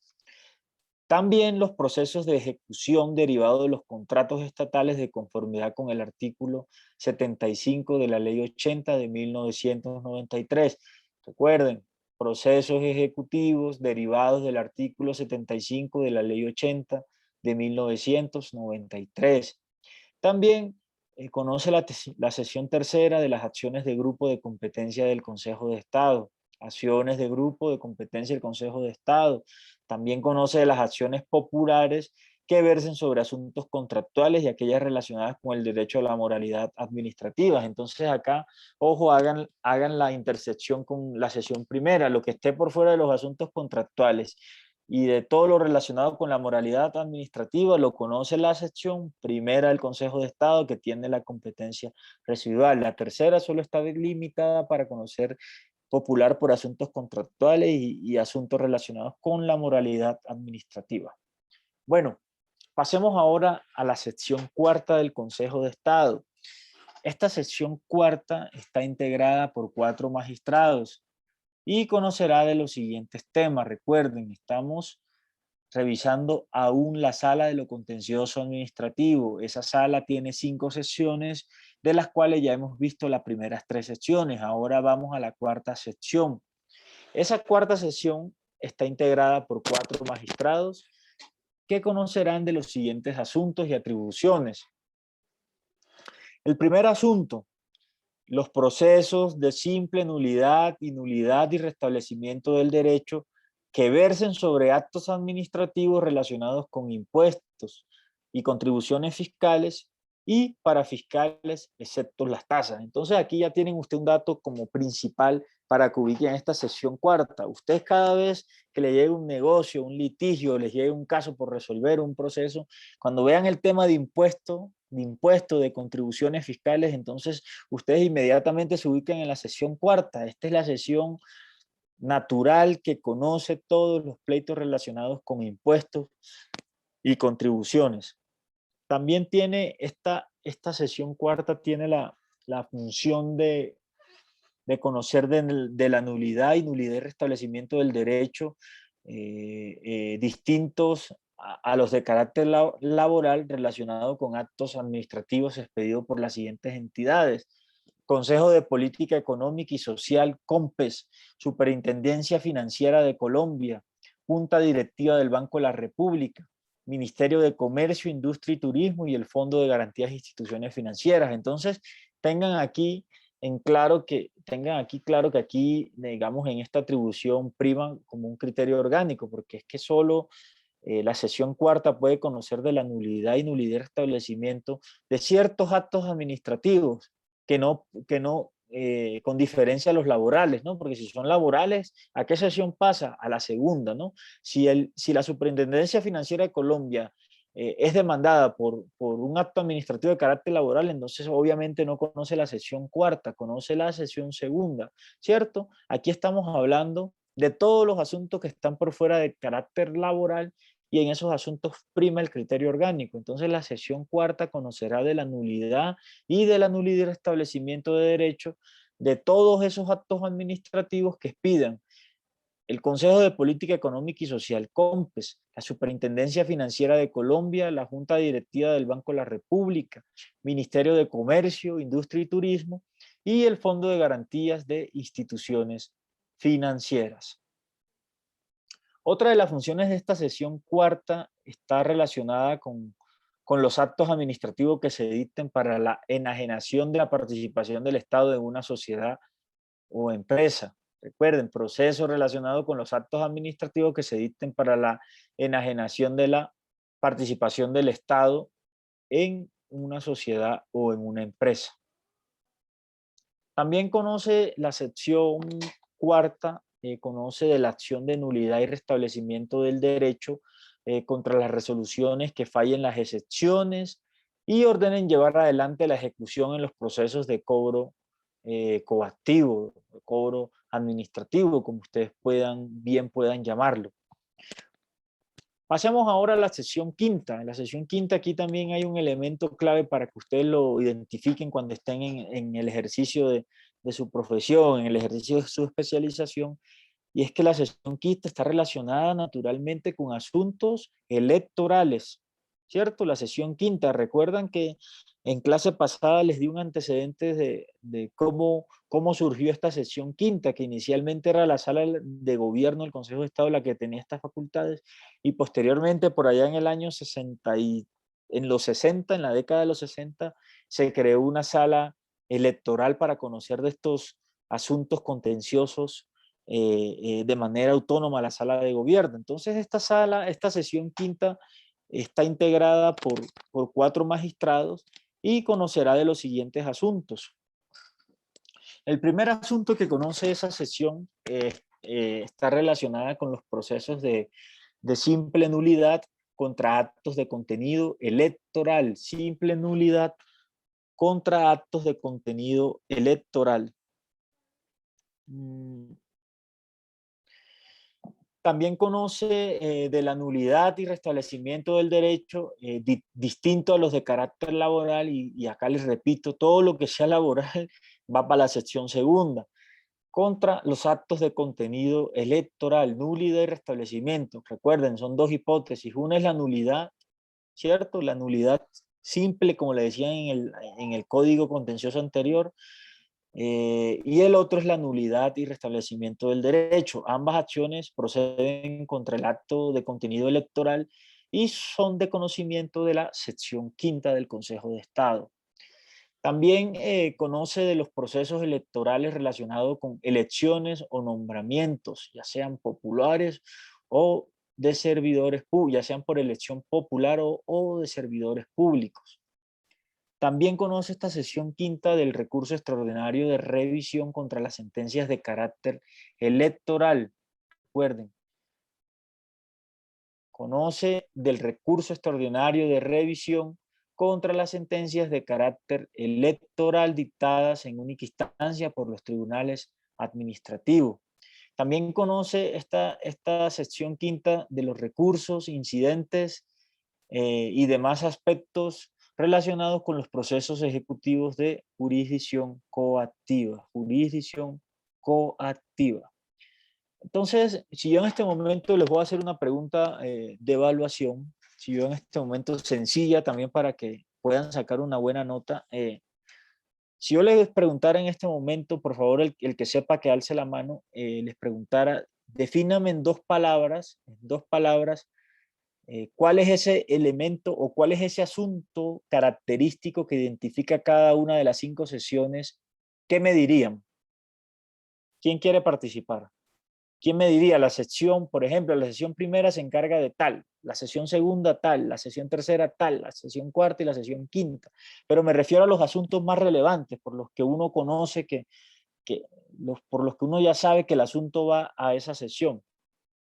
También los procesos de ejecución derivados de los contratos estatales de conformidad con el artículo 75 de la Ley 80 de 1993. Recuerden, procesos ejecutivos derivados del artículo 75 de la Ley 80 de 1993. También conoce la sesión tercera de las acciones de grupo de competencia del Consejo de Estado. Acciones de grupo de competencia del Consejo de Estado. También conoce de las acciones populares que versen sobre asuntos contractuales y aquellas relacionadas con el derecho a la moralidad administrativa. Entonces acá, ojo, hagan la intersección con la sesión primera. Lo que esté por fuera de los asuntos contractuales y de todo lo relacionado con la moralidad administrativa lo conoce la sección primera del Consejo de Estado, que tiene la competencia residual. La tercera solo está delimitada para conocer popular por asuntos contractuales y asuntos relacionados con la moralidad administrativa. Bueno, pasemos ahora a la sección cuarta del Consejo de Estado. Esta sección cuarta está integrada por 4 magistrados y conocerá de los siguientes temas. Recuerden, estamos revisando aún la sala de lo contencioso administrativo. Esa sala tiene 5 secciones, de las cuales ya hemos visto las primeras 3 secciones. Ahora vamos a la cuarta sección. Esa cuarta sección está integrada por 4 magistrados que conocerán de los siguientes asuntos y atribuciones. El primer asunto, los procesos de simple nulidad y restablecimiento del derecho que versen sobre actos administrativos relacionados con impuestos y contribuciones fiscales y parafiscales, excepto las tasas. Entonces aquí ya tienen usted un dato como principal para que ubiquen esta sección cuarta. Ustedes cada vez que le llegue un negocio, un litigio, les llegue un caso por resolver, un proceso, cuando vean el tema de impuestos, de contribuciones fiscales, entonces ustedes inmediatamente se ubican en la sección cuarta. Esta es la sección natural que conoce todos los pleitos relacionados con impuestos y contribuciones. También tiene esta sesión cuarta, tiene la función de conocer de la nulidad y restablecimiento del derecho distintos a los de carácter laboral relacionado con actos administrativos expedidos por las siguientes entidades: Consejo de Política Económica y Social, COMPES, Superintendencia Financiera de Colombia, Junta Directiva del Banco de la República, Ministerio de Comercio, Industria y Turismo y el Fondo de Garantías de Instituciones Financieras. Entonces, tengan aquí claro que aquí, digamos, en esta atribución priman como un criterio orgánico, porque es que solo la sesión cuarta puede conocer de la nulidad y nulidad de establecimiento de ciertos actos administrativos con diferencia a los laborales, ¿no? Porque si son laborales, ¿a qué sesión pasa? A la segunda, ¿no? Si la Superintendencia Financiera de Colombia es demandada por un acto administrativo de carácter laboral, entonces obviamente no conoce la sesión cuarta, conoce la sesión segunda, ¿cierto? Aquí estamos hablando de todos los asuntos que están por fuera de carácter laboral y en esos asuntos prima el criterio orgánico. Entonces la sesión cuarta conocerá de la nulidad y de la nulidad de establecimiento de derecho de todos esos actos administrativos que expidan el Consejo de Política Económica y Social, COMPES, la Superintendencia Financiera de Colombia, la Junta Directiva del Banco de la República, Ministerio de Comercio, Industria y Turismo y el Fondo de Garantías de Instituciones Financieras. Otra de las funciones de esta sesión cuarta está relacionada con los actos administrativos que se dicten para la enajenación de la participación del Estado en una sociedad o empresa. Recuerden, procesos relacionados con los actos administrativos que se dicten para la enajenación de la participación del Estado en una sociedad o en una empresa. También conoce la sección cuarta, conoce de la acción de nulidad y restablecimiento del derecho contra las resoluciones que fallen las excepciones y ordenen llevar adelante la ejecución en los procesos de cobro coactivo, cobro administrativo, como ustedes bien puedan llamarlo. Pasemos ahora a la sesión quinta. En la sesión quinta aquí también hay un elemento clave para que ustedes lo identifiquen cuando estén en el ejercicio de su profesión, en el ejercicio de su especialización, y es que la sesión quinta está relacionada naturalmente con asuntos electorales, ¿cierto? La sesión quinta, recuerdan que en clase pasada les di un antecedente de cómo surgió esta sesión quinta, que inicialmente era la sala de gobierno del Consejo de Estado la que tenía estas facultades, y posteriormente por allá en el año 60 en la década de los 60, se creó una sala electoral para conocer de estos asuntos contenciosos de manera autónoma a la sala de gobierno. Entonces esta sesión quinta está integrada por 4 magistrados y conocerá de los siguientes asuntos. El primer asunto que conoce esa sesión está relacionada con los procesos de simple nulidad contra actos de contenido electoral. Simple nulidad contra actos de contenido electoral. También conoce de la nulidad y restablecimiento del derecho distinto a los de carácter laboral y acá les repito, todo lo que sea laboral va para la sección segunda. Contra los actos de contenido electoral, nulidad y restablecimiento. Recuerden, son 2 hipótesis. Una es la nulidad, ¿cierto? La nulidad simple, como le decían en el código contencioso anterior, y el otro es la nulidad y restablecimiento del derecho. Ambas acciones proceden contra el acto de contenido electoral y son de conocimiento de la sección quinta del Consejo de Estado. También conoce de los procesos electorales relacionados con elecciones o nombramientos, ya sean populares o de servidores públicos, ya sean por elección popular o de servidores públicos. También conoce esta sesión quinta del recurso extraordinario de revisión contra las sentencias de carácter electoral. Recuerden, conoce del recurso extraordinario de revisión contra las sentencias de carácter electoral dictadas en única instancia por los tribunales administrativos. También conoce esta sección quinta de los recursos, incidentes y demás aspectos relacionados con los procesos ejecutivos de jurisdicción coactiva. Jurisdicción coactiva. Entonces, si yo en este momento les voy a hacer una pregunta de evaluación, si yo en este momento sencilla también para que puedan sacar una buena nota, si yo les preguntara en este momento, por favor, el que sepa que alce la mano, les preguntara, defíname en dos palabras, cuál es ese elemento o cuál es ese asunto característico que identifica cada una de las 5 sesiones, ¿qué me dirían? ¿Quién quiere participar? ¿Quién me diría? La sección, por ejemplo, la sesión primera se encarga de tal, la sesión segunda tal, la sesión tercera tal, la sesión cuarta y la sesión quinta. Pero me refiero a los asuntos más relevantes, por los que uno conoce por los que uno ya sabe que el asunto va a esa sesión.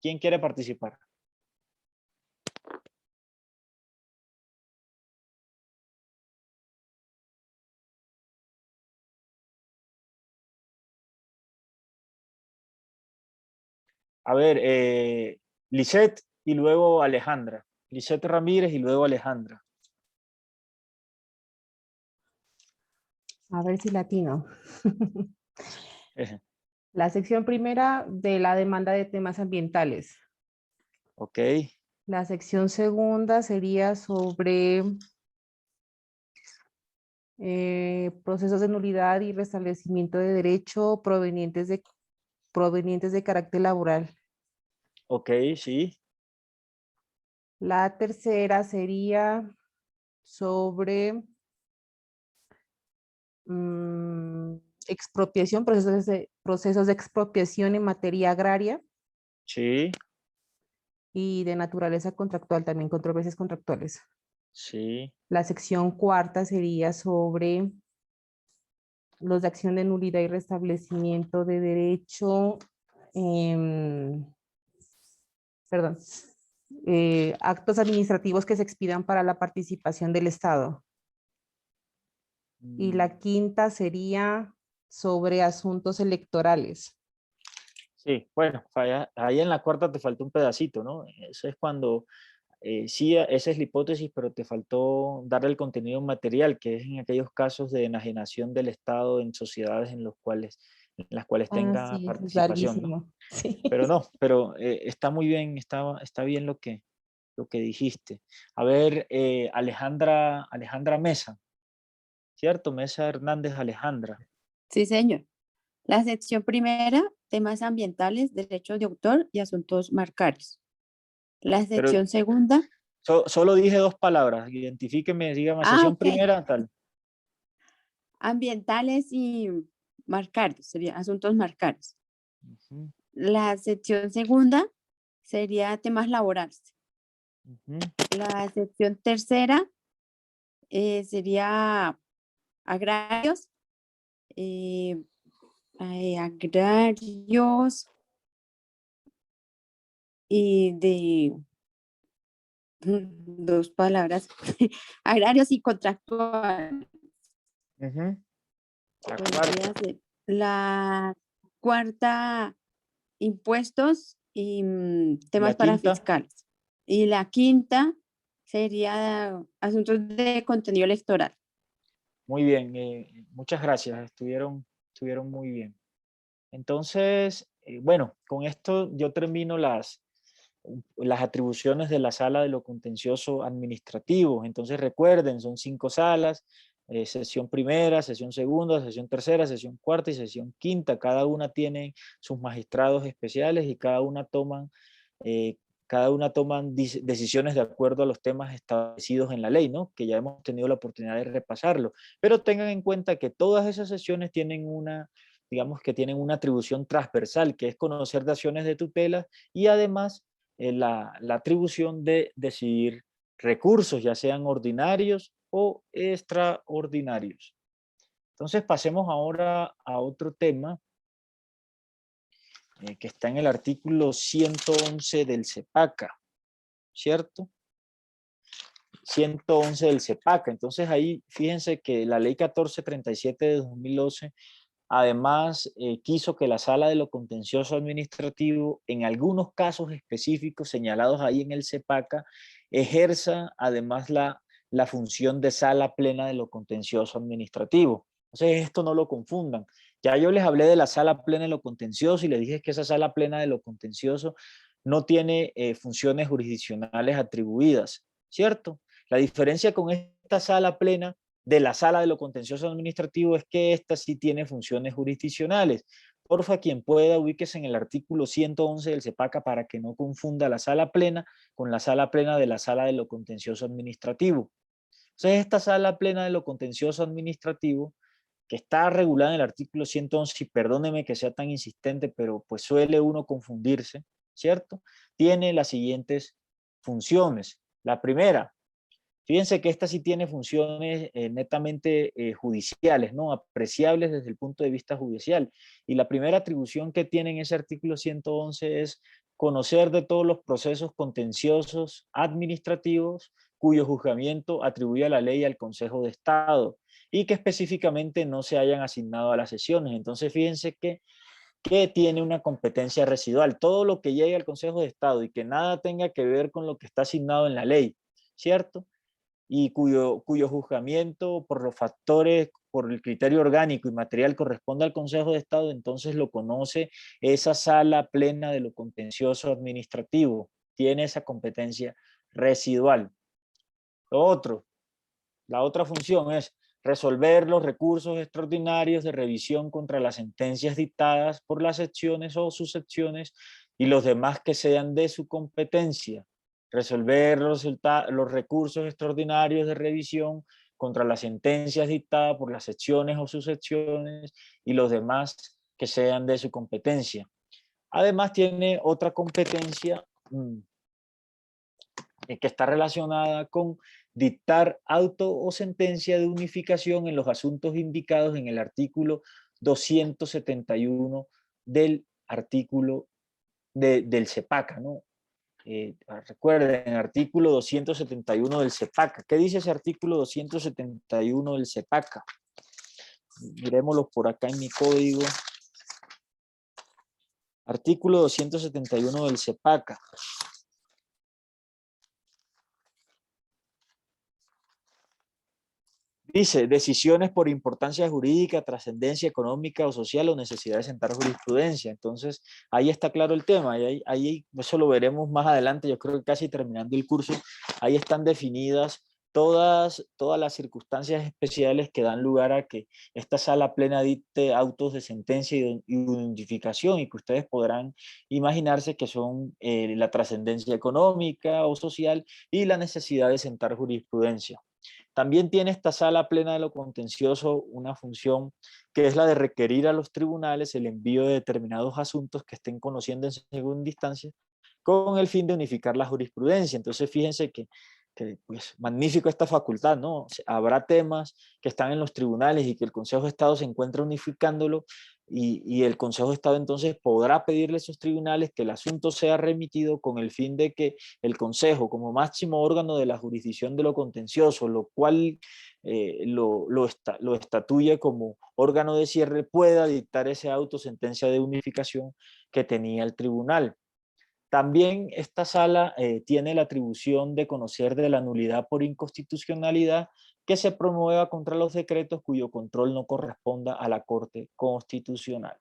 ¿Quién quiere participar? A ver, Lisette y luego Alejandra. Lisette Ramírez y luego Alejandra. A ver si latino. La sección primera de la demanda de temas ambientales. Ok, La sección segunda sería sobre procesos de nulidad y restablecimiento de derecho provenientes de carácter laboral. ok, sí, La tercera sería sobre expropiación, procesos de expropiación en materia agraria sí, y de naturaleza contractual, también controversias contractuales. sí. La sección cuarta sería sobre los de acción de nulidad y restablecimiento de derecho, perdón, actos administrativos que se expidan para la participación del Estado. Y la quinta sería sobre asuntos electorales. Sí, bueno, ahí en la cuarta te faltó un pedacito, ¿no? Eso es cuando, sí, esa es la hipótesis, pero te faltó darle el contenido material, que es en aquellos casos de enajenación del Estado en sociedades en las cuales Ah, tenga sí, eso es participación, ¿no? larguísimo. Sí. Pero no, pero está muy bien, está bien lo que dijiste. A ver, Alejandra Mesa, ¿cierto? Mesa Hernández Alejandra. Sí, señor. La sección primera, temas ambientales, derechos de autor y asuntos marcarios. La Pero sección segunda, solo dije dos palabras, identifíqueme, dígame, sesión ok, primera, tal. ambientales y marcarios, sería asuntos marcarios. Ujú, La sección segunda sería temas laborales. ujú. La sección tercera sería agrarios, eh, agrarios y de dos palabras, agrarios y contractuales. Ujú. La Podría cuarta. ser. La cuarta, impuestos y ¿Y temas la para quinta? fiscales. Y la quinta sería asuntos de contenido electoral. Muy bien, muchas gracias, estuvieron muy bien. Entonces, bueno, con esto yo termino las atribuciones de la sala de lo contencioso administrativo. Entonces recuerden, son 5 salas, sesión primera, sesión segunda, sesión tercera, sesión cuarta y sesión quinta. Cada una tiene sus magistrados especiales y eh, decisiones de acuerdo a los temas establecidos en la ley, ¿no? Que ya hemos tenido la oportunidad de repasarlo. Pero tengan en cuenta que todas esas sesiones tienen digamos que tienen una atribución transversal, que es conocer de acciones de tutela y además la atribución de decidir recursos, ya sean ordinarios o extraordinarios. Entonces pasemos ahora a otro tema que está en el artículo 111 del CEPACA, ¿cierto? 111 del CEPACA. Entonces ahí fíjense que la ley 1437 de 2012 además quiso que la sala de lo contencioso administrativo, en algunos casos específicos señalados ahí en el CEPACA, ejerza además la función de sala plena de lo contencioso administrativo. Entonces, esto no lo confundan. Ya yo les hablé de la sala plena de lo contencioso y les dije que esa sala plena de lo contencioso no tiene funciones jurisdiccionales atribuidas, ¿cierto? La diferencia con esta sala plena de la sala de lo contencioso administrativo es que esta sí tiene funciones jurisdiccionales. Porfa, quien pueda, ubíquese en el artículo 111 del CEPACA para que no confunda la sala plena con la sala plena de la sala de lo contencioso administrativo. Entonces, esta sala plena de lo contencioso administrativo, que está regulada en el artículo 111, y perdóneme que sea tan insistente, pero pues suele uno confundirse, ¿cierto? Tiene las siguientes funciones. La primera, fíjense que esta sí tiene funciones netamente judiciales, ¿no? Apreciables desde el punto de vista judicial. Y la primera atribución que tiene en ese artículo 111 es conocer de todos los procesos contenciosos administrativos cuyo juzgamiento atribuye a la ley al Consejo de Estado y que específicamente no se hayan asignado a las sesiones. Entonces, fíjense que tiene una competencia residual. Todo lo que llegue al Consejo de Estado y que nada tenga que ver con lo que está asignado en la ley, ¿cierto? Y cuyo juzgamiento por los factores, por el criterio orgánico y material corresponde al Consejo de Estado, entonces lo conoce esa sala plena de lo contencioso administrativo. Tiene esa competencia residual. Lo otro, la otra función es resolver los recursos extraordinarios de revisión contra las sentencias dictadas por las secciones o subsecciones y los demás que sean de su competencia. Resolver los recursos extraordinarios de revisión contra las sentencias dictadas por las secciones o subsecciones y los demás que sean de su competencia. Además tiene otra competencia que está relacionada con dictar auto o sentencia de unificación en los asuntos indicados en el artículo 271 del artículo del CEPACA, ¿no? Recuerden, artículo 271 del CEPACA. ¿Qué dice ese artículo 271 del CEPACA? Miremoslo por acá en mi código. Artículo 271 del CEPACA. Dice, decisiones por importancia jurídica, trascendencia económica o social o necesidad de sentar jurisprudencia. Entonces, ahí está claro el tema. Ahí eso lo veremos más adelante, yo creo que casi terminando el curso. Ahí están definidas todas las circunstancias especiales que dan lugar a que esta sala plena dicte autos de sentencia y unificación y que ustedes podrán imaginarse que son la trascendencia económica o social y la necesidad de sentar jurisprudencia. También tiene esta sala plena de lo contencioso una función que es la de requerir a los tribunales el envío de determinados asuntos que estén conociendo en segunda instancia con el fin de unificar la jurisprudencia. Entonces, fíjense que pues, magnífico esta facultad, ¿no? Habrá temas que están en los tribunales y que el Consejo de Estado se encuentra unificándolo y el Consejo de Estado entonces podrá pedirle a esos tribunales que el asunto sea remitido con el fin de que el Consejo, como máximo órgano de la jurisdicción de lo contencioso, lo cual lo estatuye como órgano de cierre, pueda dictar ese auto sentencia de unificación que tenía el tribunal. También esta sala tiene la atribución de conocer de la nulidad por inconstitucionalidad que se promueva contra los decretos cuyo control no corresponda a la Corte Constitucional.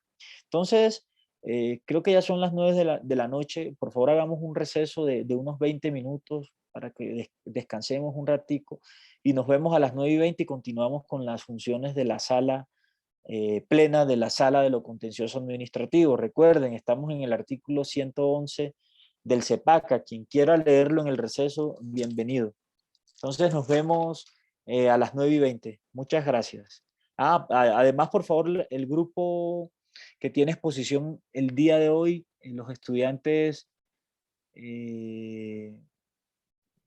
Entonces, creo que ya son las 9 de la noche. Por favor, hagamos un receso de unos 20 minutos para que descansemos un ratico y nos vemos a las 9:20 y continuamos con las funciones de la sala plena de la sala de lo contencioso administrativo. Recuerden, estamos en el artículo 111 del CEPACA. Quien quiera leerlo en el receso, bienvenido. Entonces nos vemos a las 9:20. Muchas gracias. Además, por favor, el grupo que tiene exposición el día de hoy, los estudiantes, Sí,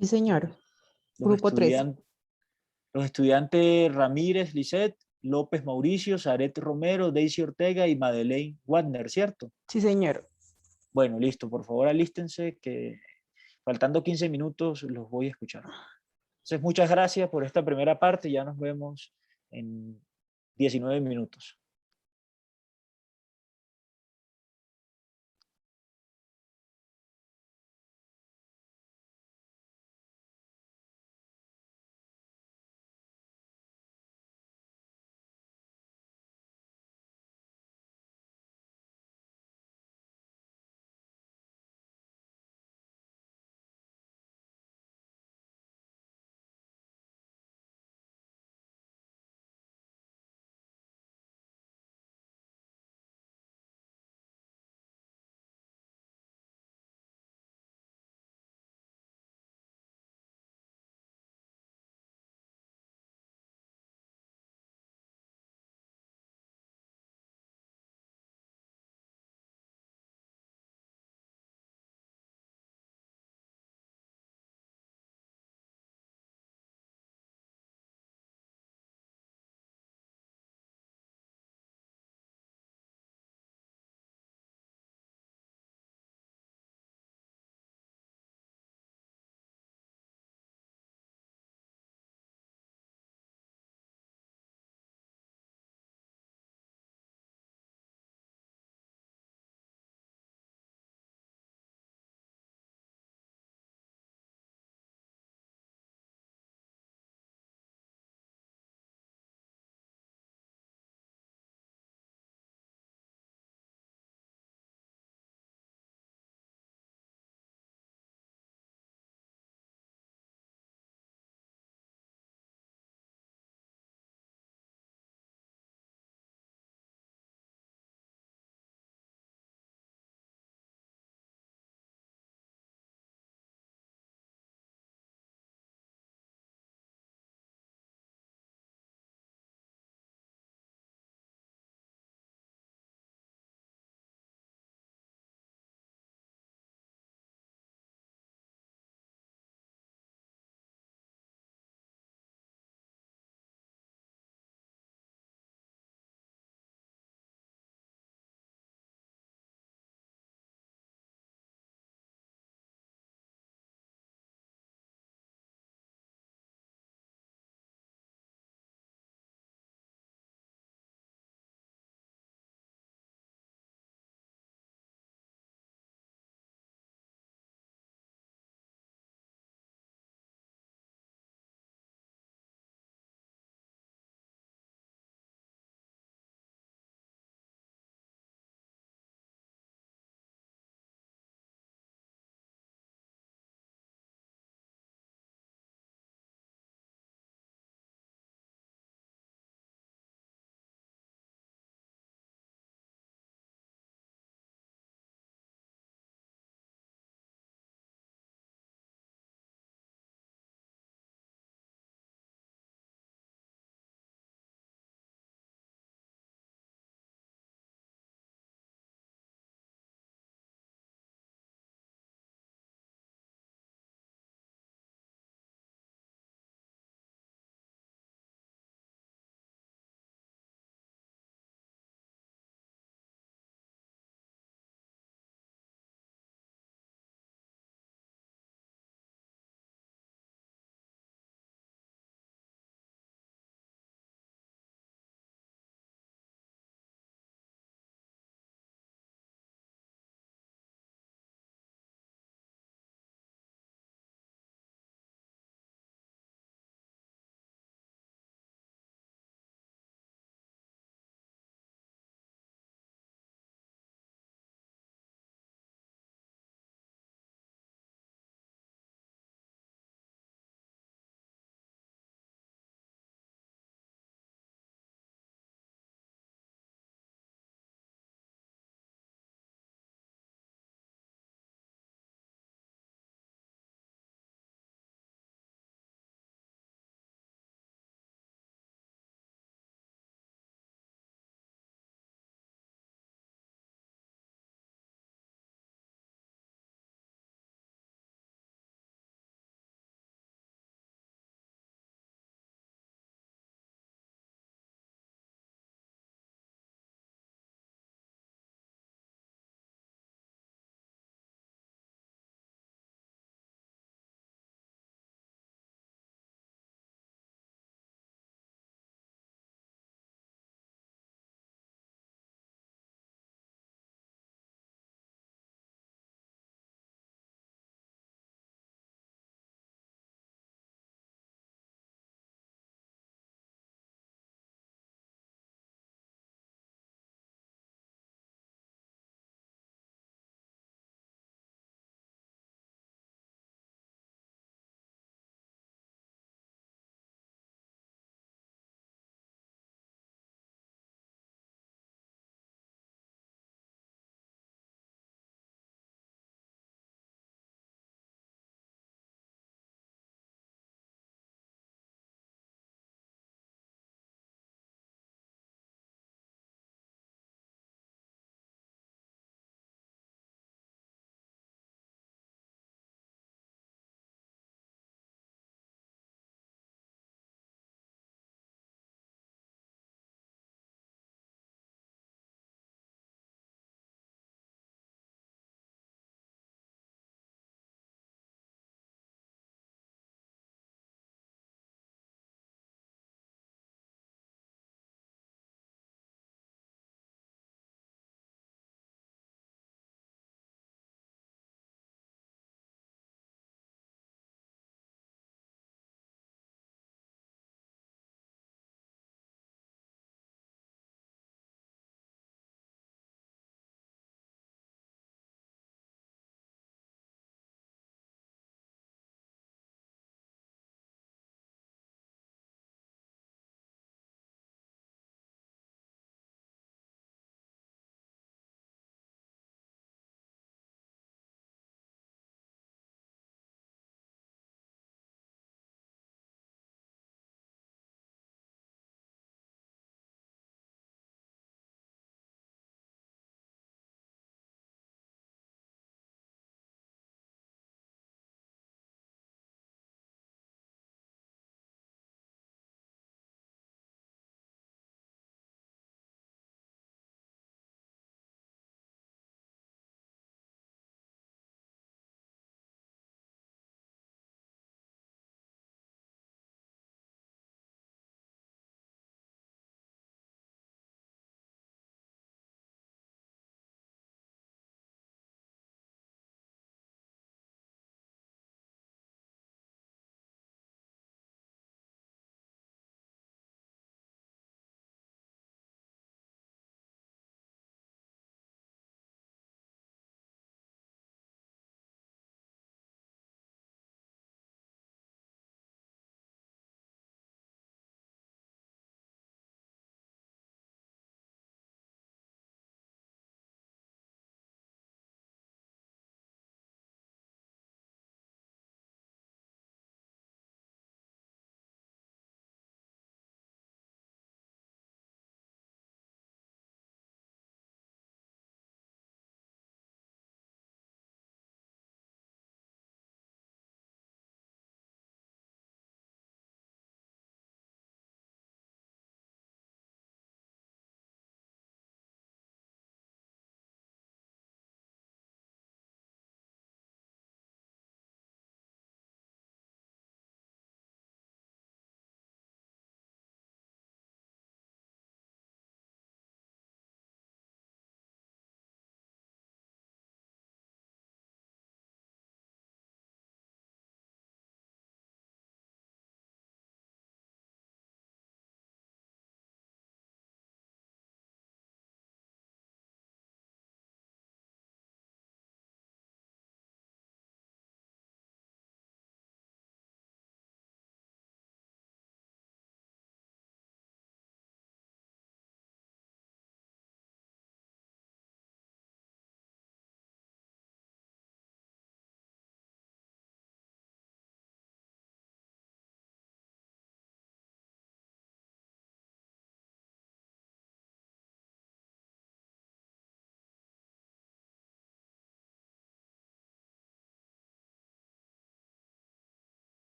señor. los Grupo 3. estudiantes, los estudiantes Ramírez, Lisset, López Mauricio, Zaret Romero, Daisy Ortega y Madeleine Wagner, ¿cierto? Sí, señor. Bueno, listo, por favor alístense que faltando 15 minutos los voy a escuchar. Entonces, muchas gracias por esta primera parte, ya nos vemos en 19 minutos.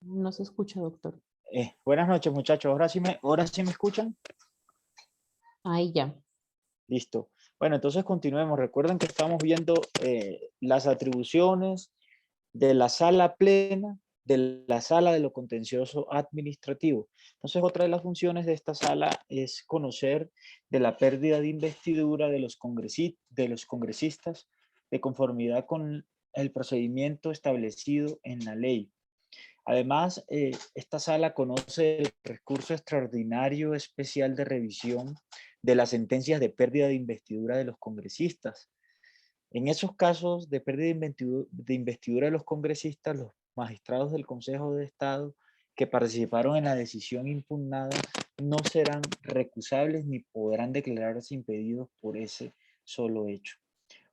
No se escucha, doctor. Buenas noches, muchachos. Ahora sí me escuchan. Ahí ya. Listo. Bueno, entonces continuemos. Recuerden que estamos viendo las atribuciones de la sala plena, de la sala de lo contencioso administrativo. Entonces, otra de las funciones de esta sala es conocer de la pérdida de investidura de los congresistas de conformidad con el procedimiento establecido en la ley. Además, esta sala conoce el recurso extraordinario especial de revisión de las sentencias de pérdida de investidura de los congresistas. En esos casos de pérdida de investidura de los congresistas, los magistrados del Consejo de Estado que participaron en la decisión impugnada no serán recusables ni podrán declararse impedidos por ese solo hecho.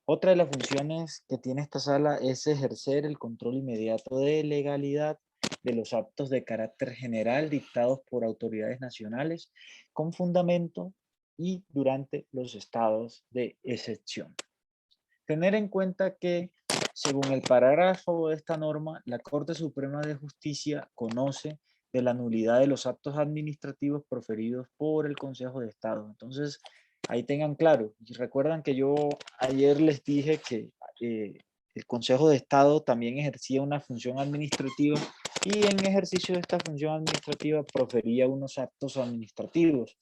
Otra de las funciones que tiene esta sala es ejercer el control inmediato de legalidad de los actos de carácter general dictados por autoridades nacionales con fundamento y durante los estados de excepción. Tener en cuenta que, según el parágrafo de esta norma, la Corte Suprema de Justicia conoce de la nulidad de los actos administrativos proferidos por el Consejo de Estado. Entonces, ahí tengan claro. Y recuerdan que yo ayer les dije que el Consejo de Estado también ejercía una función administrativa y en ejercicio de esta función administrativa profería unos actos administrativos.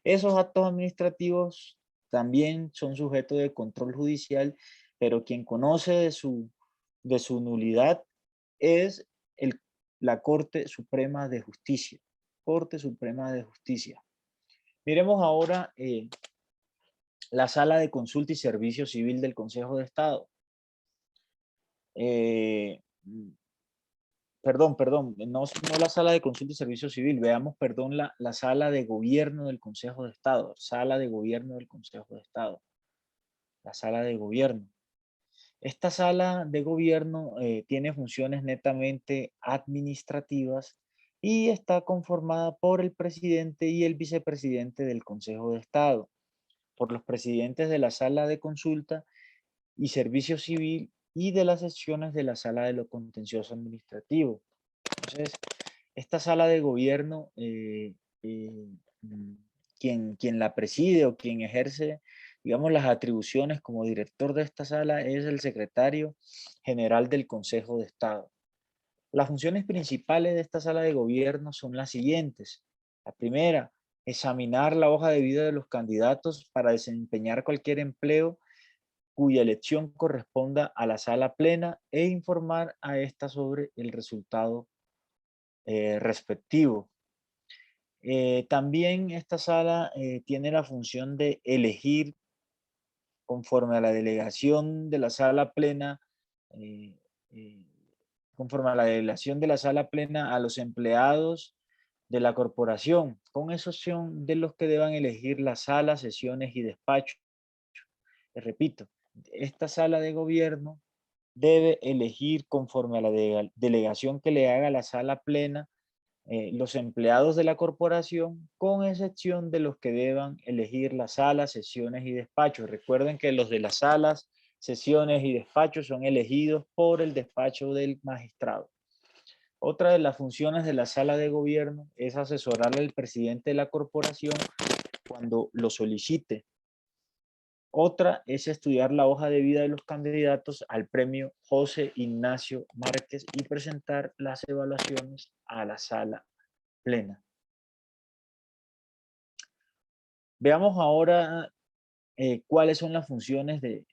Esos actos administrativos también son sujetos de control judicial, pero quien conoce de su nulidad es la Corte Suprema de Justicia. Corte Suprema de Justicia. Miremos ahora la Sala de Consulta y Servicio Civil del Consejo de Estado. Perdón, no la Sala de Consulta y Servicio Civil, veamos, la Sala de Gobierno del Consejo de Estado. Sala de Gobierno del Consejo de Estado. La Sala de Gobierno. Esta sala de gobierno tiene funciones netamente administrativas y está conformada por el presidente y el vicepresidente del Consejo de Estado, por los presidentes de la sala de consulta y servicio civil y de las secciones de la sala de lo contencioso administrativo. Entonces, esta sala de gobierno, quien la preside o quien ejerce, digamos, las atribuciones como director de esta sala es el secretario general del Consejo de Estado. Las funciones principales de esta sala de gobierno son las siguientes. La primera, examinar la hoja de vida de los candidatos para desempeñar cualquier empleo cuya elección corresponda a la sala plena e informar a esta sobre el resultado respectivo. También esta sala tiene la función de elegir conforme a la delegación de la sala plena, conforme a la delegación de la sala plena a los empleados de la corporación, con excepción de los que deban elegir las salas, sesiones y despachos. Les repito, esta sala de gobierno debe elegir conforme a la delegación que le haga la sala plena los empleados de la corporación, con excepción de los que deban elegir las salas, sesiones y despachos. Recuerden que los de las salas, sesiones y despachos son elegidos por el despacho del magistrado. Otra de las funciones de la sala de gobierno es asesorarle al presidente de la corporación cuando lo solicite. Otra es estudiar la hoja de vida de los candidatos al premio José Ignacio Márquez y presentar las evaluaciones a la sala plena. Veamos ahora cuáles son las funciones de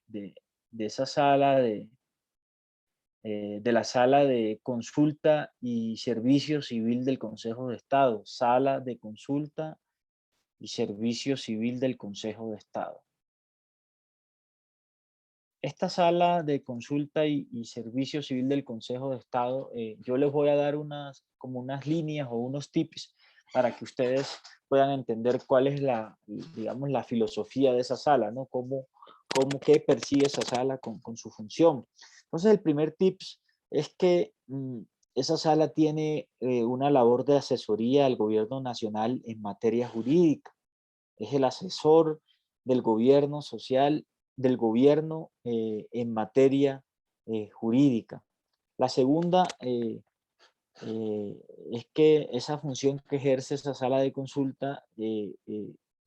esa sala, de la sala de consulta y servicio civil del Consejo de Estado. Sala de consulta y servicio civil del Consejo de Estado. Esta sala de consulta y servicio civil del Consejo de Estado, yo les voy a dar como unas líneas o unos tips para que ustedes puedan entender cuál es digamos, la filosofía de esa sala, ¿no? Qué persigue esa sala con su función. Entonces, el primer tips es que esa sala tiene una labor de asesoría al gobierno nacional en materia jurídica. Es el asesor del gobierno social, del gobierno en materia jurídica. La segunda es que esa función que ejerce esa sala de consulta,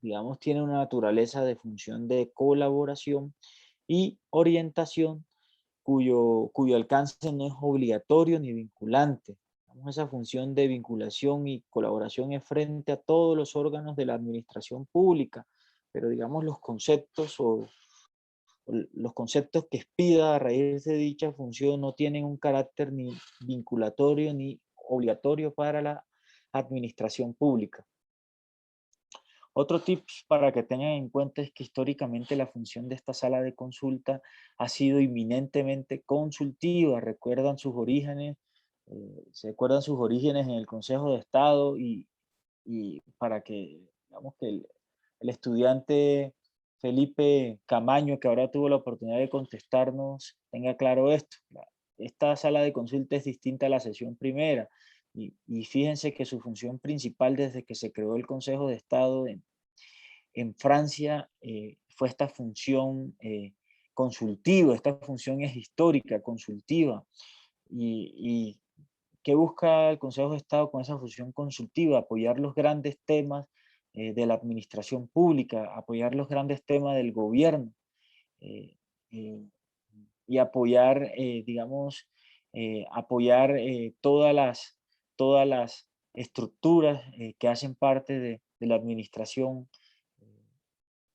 digamos, tiene una naturaleza de función de colaboración y orientación cuyo alcance no es obligatorio ni vinculante. Esa función de vinculación y colaboración es frente a todos los órganos de la administración pública, pero digamos los conceptos los conceptos que expida a raíz de dicha función no tienen un carácter ni vinculatorio ni obligatorio para la administración pública. Otro tip para que tengan en cuenta es que históricamente la función de esta sala de consulta ha sido eminentemente consultiva. Recuerdan sus orígenes, se acuerdan sus orígenes en el Consejo de Estado y para que, digamos, que el estudiante Felipe Camaño, que ahora tuvo la oportunidad de contestarnos, tenga claro esto. Esta sala de consulta es distinta a la sesión primera. Y fíjense que su función principal desde que se creó el Consejo de Estado en Francia fue esta función consultiva. Esta función es histórica, consultiva. Y ¿qué busca el Consejo de Estado con esa función consultiva? Apoyar los grandes temas de la administración pública, apoyar los grandes temas del gobierno eh, eh, y apoyar, digamos, apoyar todas las estructuras que hacen parte de la administración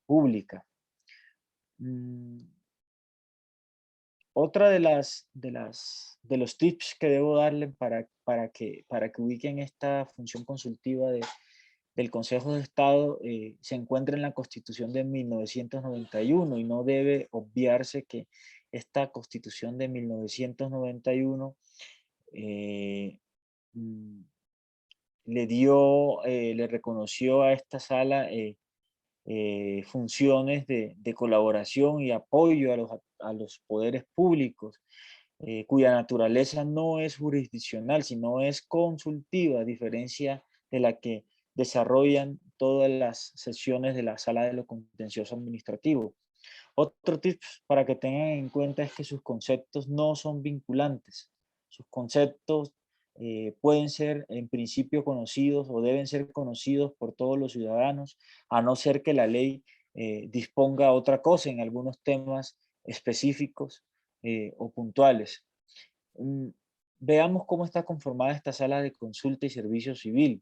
pública. Otra de los tips que debo darle para que ubiquen esta función consultiva del Consejo de Estado se encuentra en la Constitución de 1991 y no debe obviarse que esta Constitución de 1991 le reconoció a esta sala funciones de colaboración y apoyo a los poderes públicos, cuya naturaleza no es jurisdiccional, sino es consultiva, a diferencia de la que desarrollan todas las sesiones de la Sala de lo Contencioso Administrativo. Otro tip para que tengan en cuenta es que sus conceptos no son vinculantes. Sus conceptos pueden ser en principio conocidos o deben ser conocidos por todos los ciudadanos, a no ser que la ley disponga otra cosa en algunos temas específicos o puntuales. Veamos cómo está conformada esta sala de consulta y servicio civil.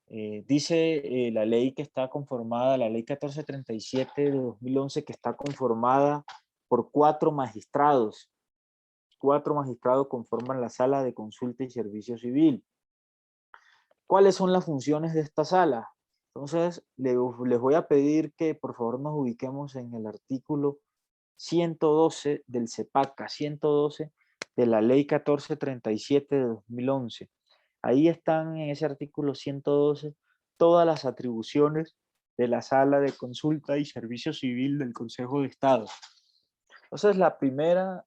Dice la ley que está conformada, la ley 1437 de 2011, que está conformada por 4 magistrados. 4 magistrados conforman la sala de consulta y servicio civil. ¿Cuáles son las funciones de esta sala? Entonces, les voy a pedir que por favor nos ubiquemos en el artículo 112 del CEPACA, 112 de la ley 1437 de 2011. Ahí están en ese artículo 112 todas las atribuciones de la sala de consulta y servicio civil del Consejo de Estado. Entonces, la primera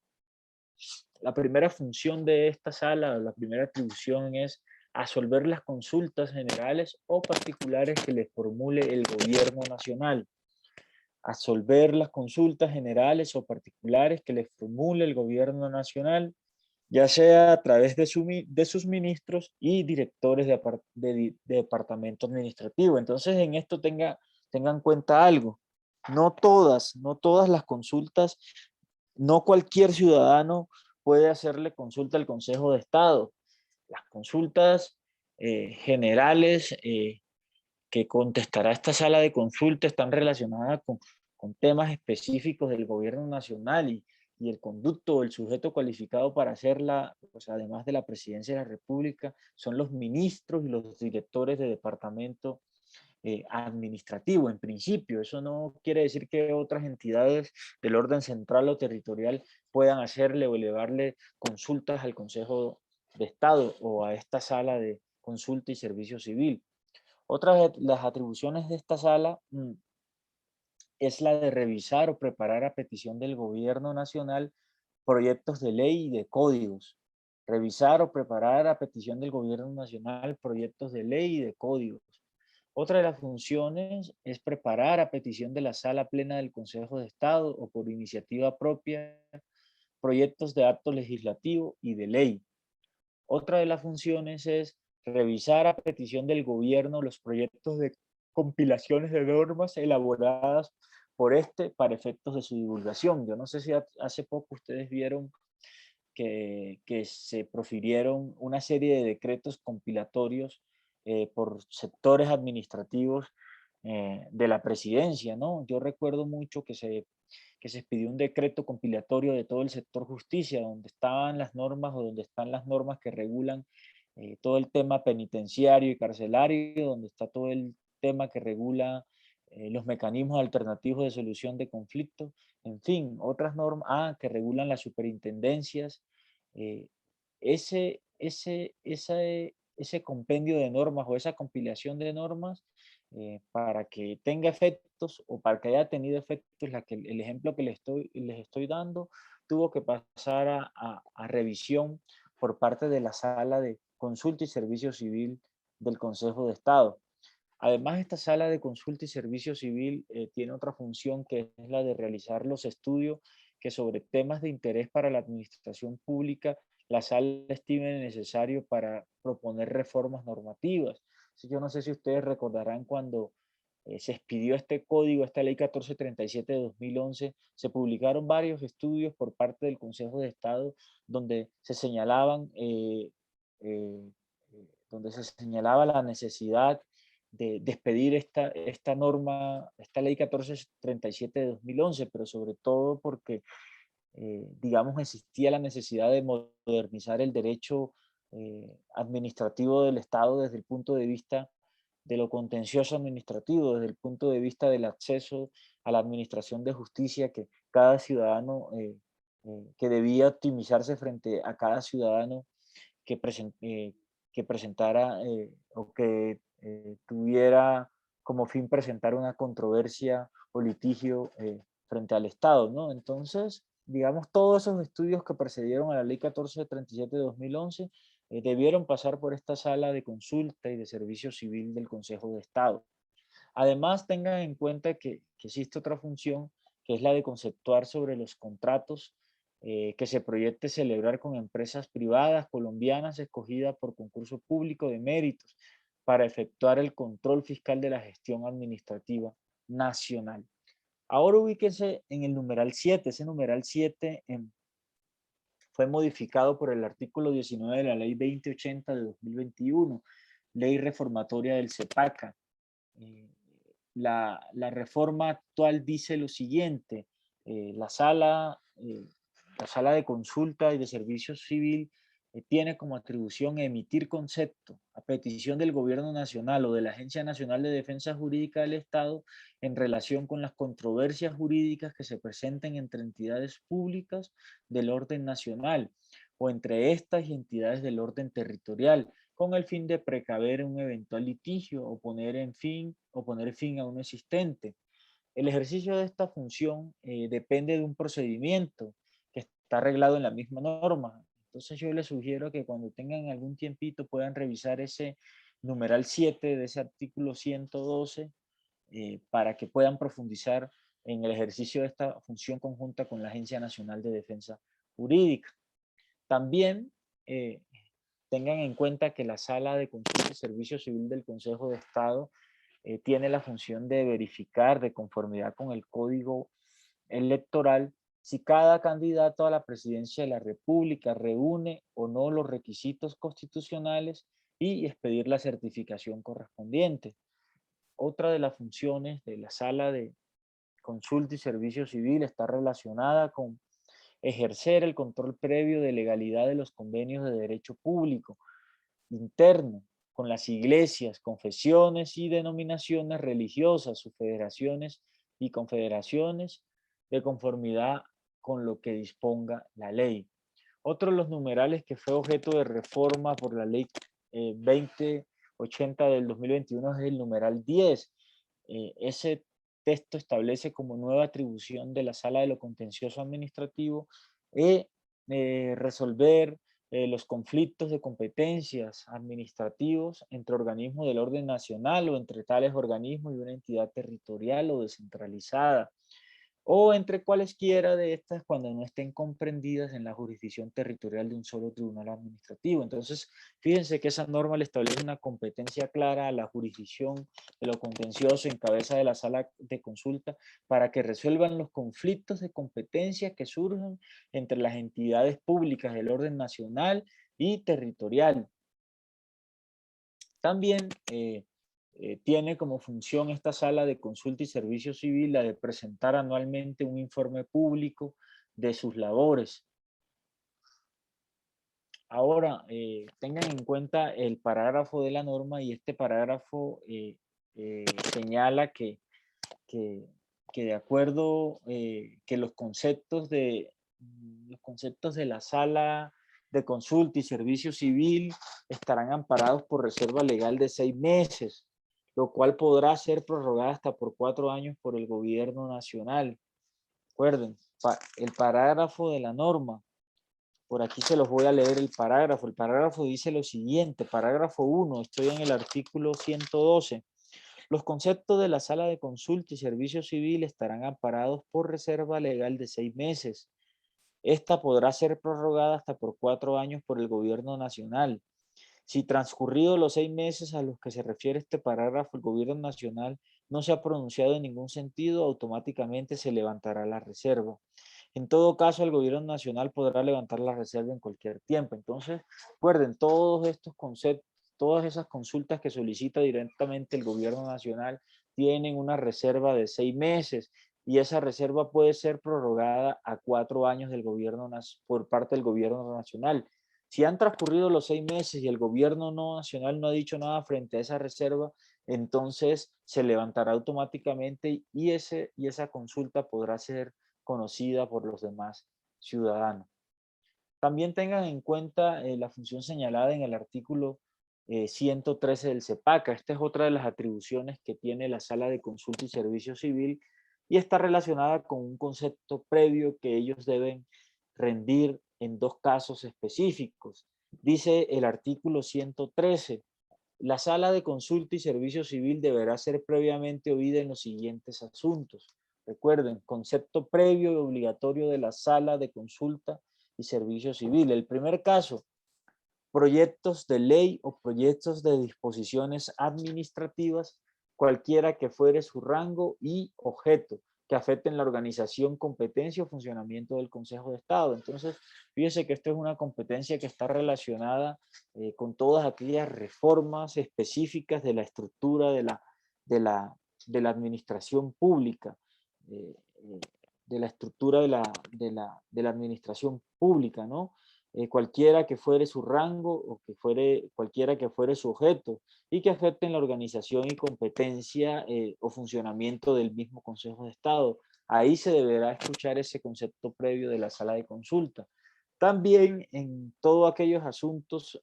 función de esta sala, la primera atribución es absolver las consultas generales o particulares que le formule el gobierno nacional. Absolver las consultas generales o particulares que le formule el gobierno nacional, ya sea a través de sus ministros y directores de departamento administrativo. Entonces, en esto tengan en cuenta algo. No todas las consultas, no cualquier ciudadano puede hacerle consulta al Consejo de Estado. Las consultas generales que contestará esta sala de consulta están relacionadas con temas específicos del gobierno nacional y el conducto o el sujeto cualificado para hacerla, pues además de la Presidencia de la República, son los ministros y los directores de departamento administrativo, en principio. Eso no quiere decir que otras entidades del orden central o territorial puedan hacerle o elevarle consultas al Consejo de Estado o a esta sala de consulta y servicio civil. Otra de las atribuciones de esta sala es la de revisar o preparar a petición del gobierno nacional proyectos de ley y de códigos. Revisar o preparar a petición del gobierno nacional proyectos de ley y de códigos. Otra de las funciones es preparar a petición de la Sala Plena del Consejo de Estado o por iniciativa propia proyectos de acto legislativo y de ley. Otra de las funciones es revisar a petición del gobierno los proyectos de compilaciones de normas elaboradas por este para efectos de su divulgación. Yo no sé si hace poco ustedes vieron que se profirieron una serie de decretos compilatorios por sectores administrativos de la presidencia, ¿no? Yo recuerdo mucho que se expidió un decreto compilatorio de todo el sector justicia, donde estaban las normas o donde están las normas que regulan todo el tema penitenciario y carcelario, donde está todo el tema que regula los mecanismos alternativos de solución de conflictos, en fin, otras normas que regulan las superintendencias. eh, ese compendio de normas o esa compilación de normas para que tenga efectos o para que haya tenido efectos, el ejemplo que les estoy dando, tuvo que pasar a revisión por parte de la Sala de Consulta y Servicio Civil del Consejo de Estado. Además, esta Sala de Consulta y Servicio Civil tiene otra función que es la de realizar los estudios que sobre temas de interés para la administración pública la sala estime necesario para proponer reformas normativas. Yo no sé si ustedes recordarán cuando se expidió este código, esta ley 1437 de 2011, se publicaron varios estudios por parte del Consejo de Estado donde se señalaban, eh, donde se señalaba la necesidad de despedir esta norma, esta ley 1437 de 2011, pero sobre todo porque digamos, existía la necesidad de modernizar el derecho administrativo del Estado desde el punto de vista de lo contencioso administrativo, desde el punto de vista del acceso a la administración de justicia que cada ciudadano, que debía optimizarse frente a cada ciudadano que, que presentara o que tuviera como fin presentar una controversia o litigio frente al Estado, ¿no? Entonces, digamos, todos esos estudios que precedieron a la ley 1437 de 2011 debieron pasar por esta sala de consulta y de servicio civil del Consejo de Estado. Además, tengan en cuenta que existe otra función, que es la de conceptuar sobre los contratos que se proyecte celebrar con empresas privadas colombianas escogidas por concurso público de méritos para efectuar el control fiscal de la gestión administrativa nacional. Ahora ubíquense en el numeral 7. Ese numeral 7 fue modificado por el artículo 19 de la ley 2080 de 2021, ley reformatoria del CEPACA. La reforma actual dice lo siguiente: la sala de consulta y de servicio civil tiene como atribución emitir concepto a petición del gobierno nacional o de la Agencia Nacional de Defensa Jurídica del Estado en relación con las controversias jurídicas que se presenten entre entidades públicas del orden nacional o entre estas y entidades del orden territorial, con el fin de precaver un eventual litigio o poner fin a uno existente. El ejercicio de esta función depende de un procedimiento que está arreglado en la misma norma. Entonces yo les sugiero que cuando tengan algún tiempito puedan revisar ese numeral 7 de ese artículo 112 para que puedan profundizar en el ejercicio de esta función conjunta con la Agencia Nacional de Defensa Jurídica. También tengan en cuenta que la Sala de Consulta y Servicio Civil del Consejo de Estado tiene la función de verificar de conformidad con el Código Electoral si cada candidato a la presidencia de la República reúne o no los requisitos constitucionales y expedir la certificación correspondiente. Otra de las funciones de la Sala de Consulta y Servicio Civil está relacionada con ejercer el control previo de legalidad de los convenios de derecho público interno con las iglesias, confesiones y denominaciones religiosas, sus federaciones y confederaciones, de conformidad con lo que disponga la ley. Otro de los numerales que fue objeto de reforma por la ley 80 del 2021 es el numeral 10. Ese texto establece como nueva atribución de la Sala de lo Contencioso Administrativo resolver los conflictos de competencias administrativos entre organismos del orden nacional o entre tales organismos y una entidad territorial o descentralizada, o entre cualesquiera de estas cuando no estén comprendidas en la jurisdicción territorial de un solo tribunal administrativo. Entonces, fíjense que esa norma le establece una competencia clara a la jurisdicción de lo contencioso en cabeza de la sala de consulta para que resuelvan los conflictos de competencia que surjan entre las entidades públicas del orden nacional y territorial. También tiene como función esta sala de consulta y servicio civil la de presentar anualmente un informe público de sus labores. Ahora, tengan en cuenta el parágrafo de la norma y este parágrafo señala que de acuerdo que los conceptos de la sala de consulta y servicio civil estarán amparados por reserva legal de 6 meses, lo cual podrá ser prorrogada hasta por 4 años por el gobierno nacional. Recuerden, el parágrafo de la norma, por aquí se los voy a leer el parágrafo. El parágrafo dice lo siguiente, parágrafo 1, estoy en el artículo 112. Los conceptos de la sala de consulta y servicio civil estarán amparados por reserva legal de 6 meses. Esta podrá ser prorrogada hasta por 4 años por el gobierno nacional. Si transcurridos los 6 meses a los que se refiere este parágrafo, el gobierno nacional no se ha pronunciado en ningún sentido, automáticamente se levantará la reserva. En todo caso, el gobierno nacional podrá levantar la reserva en cualquier tiempo. Entonces, recuerden, todos estos conceptos, todas esas consultas que solicita directamente el gobierno nacional tienen una reserva de 6 meses y esa reserva puede ser prorrogada a 4 años del gobierno, por parte del gobierno nacional. Si han transcurrido los 6 meses y el gobierno nacional no ha dicho nada frente a esa reserva, entonces se levantará automáticamente y esa consulta podrá ser conocida por los demás ciudadanos. También tengan en cuenta la función señalada en el artículo 113 del CEPACA. Esta es otra de las atribuciones que tiene la Sala de Consulta y Servicio Civil y está relacionada con un concepto previo que ellos deben rendir en 2 casos específicos. Dice el artículo 113, la Sala de Consulta y Servicio Civil deberá ser previamente oída en los siguientes asuntos. Recuerden, concepto previo y obligatorio de la Sala de Consulta y Servicio Civil. El primer caso, proyectos de ley o proyectos de disposiciones administrativas, cualquiera que fuere su rango y objeto, que afecten la organización, competencia o funcionamiento del Consejo de Estado. Entonces, fíjense que esto es una competencia que está relacionada con todas aquellas reformas específicas de la estructura de la administración pública, de la estructura de la administración pública, ¿no? Cualquiera que fuere su rango o cualquiera que fuere su objeto y que afecten la organización y competencia o funcionamiento del mismo Consejo de Estado. Ahí se deberá escuchar ese concepto previo de la sala de consulta. También en todos aquellos asuntos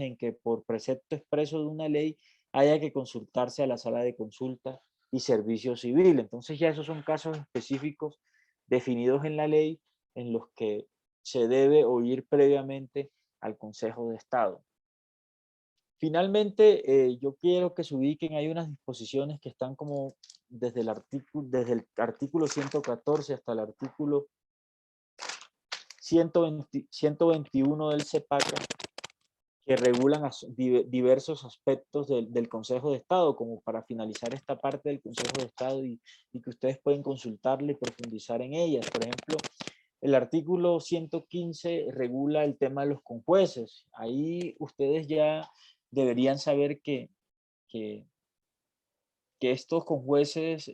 en que por precepto expreso de una ley haya que consultarse a la sala de consulta y servicio civil. Entonces ya esos son casos específicos definidos en la ley en los que se debe oír previamente al Consejo de Estado. Finalmente, yo quiero que se ubiquen, hay unas disposiciones que están como desde el artículo 114 hasta el artículo 121 del CEPACA, que regulan diversos aspectos del Consejo de Estado, como para finalizar esta parte del Consejo de Estado y que ustedes pueden consultarla y profundizar en ellas. Por ejemplo, el artículo 115 regula el tema de los conjueces. Ahí ustedes ya deberían saber que estos conjueces,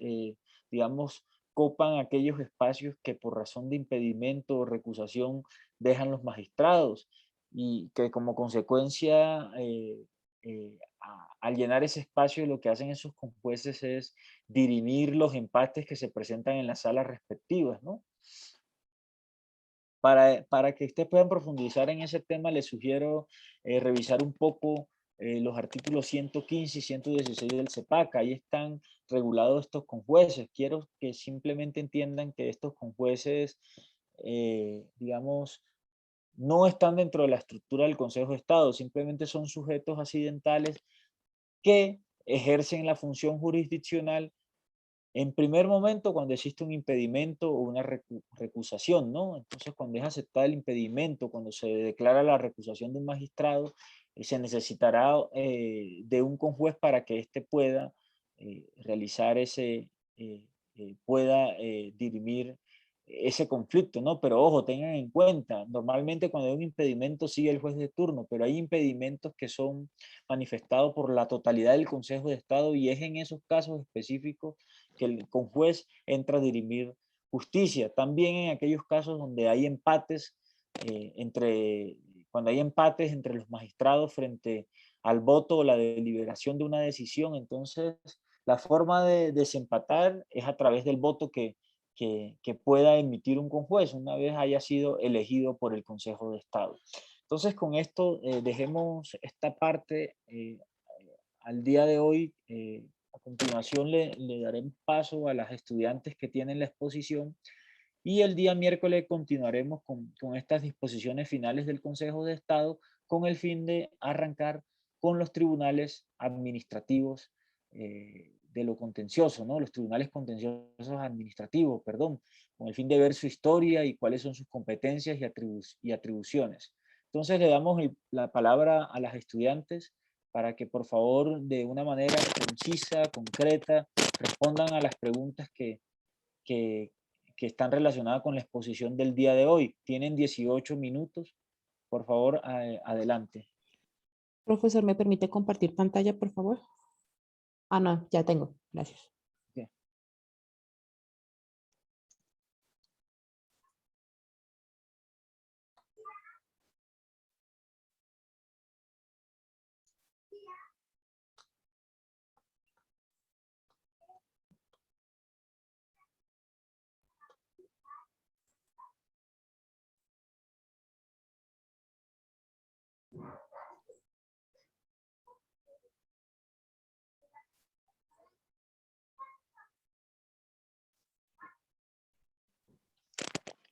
digamos, copan aquellos espacios que por razón de impedimento o recusación dejan los magistrados y que como consecuencia, al llenar ese espacio, lo que hacen esos conjueces es dirimir los empates que se presentan en las salas respectivas, ¿no? Para que ustedes puedan profundizar en ese tema, les sugiero revisar un poco los artículos 115 y 116 del CEPAC. Ahí están regulados estos conjueces. Quiero que simplemente entiendan que estos conjueces, digamos, no están dentro de la estructura del Consejo de Estado, simplemente son sujetos accidentales que ejercen la función jurisdiccional en primer momento cuando existe un impedimento o una recusación, ¿no? Entonces, cuando es aceptado el impedimento, cuando se declara la recusación de un magistrado, se necesitará de un conjuez para que éste pueda realizar pueda dirimir ese conflicto, ¿no? Pero ojo, tengan en cuenta, normalmente cuando hay un impedimento sigue el juez de turno, pero hay impedimentos que son manifestados por la totalidad del Consejo de Estado y es en esos casos específicos que el conjuez entra a dirimir justicia. También en aquellos casos donde hay empates cuando hay empates entre los magistrados frente al voto o la deliberación de una decisión, entonces la forma de desempatar es a través del voto que pueda emitir un conjuez una vez haya sido elegido por el Consejo de Estado. Entonces, con esto dejemos esta parte al día de hoy. A continuación le daremos paso a las estudiantes que tienen la exposición y el día miércoles continuaremos con estas disposiciones finales del Consejo de Estado con el fin de arrancar con los tribunales administrativos de lo contencioso, ¿no? Los tribunales contenciosos administrativos, perdón, con el fin de ver su historia y cuáles son sus competencias y atribuciones. Entonces le damos la palabra a las estudiantes para que por favor de una manera concisa, concreta, respondan a las preguntas que están relacionadas con la exposición del día de hoy. Tienen 18 minutos. Por favor, adelante. Profesor, ¿me permite compartir pantalla, por favor? Ah, no, ya tengo. Gracias. Okay.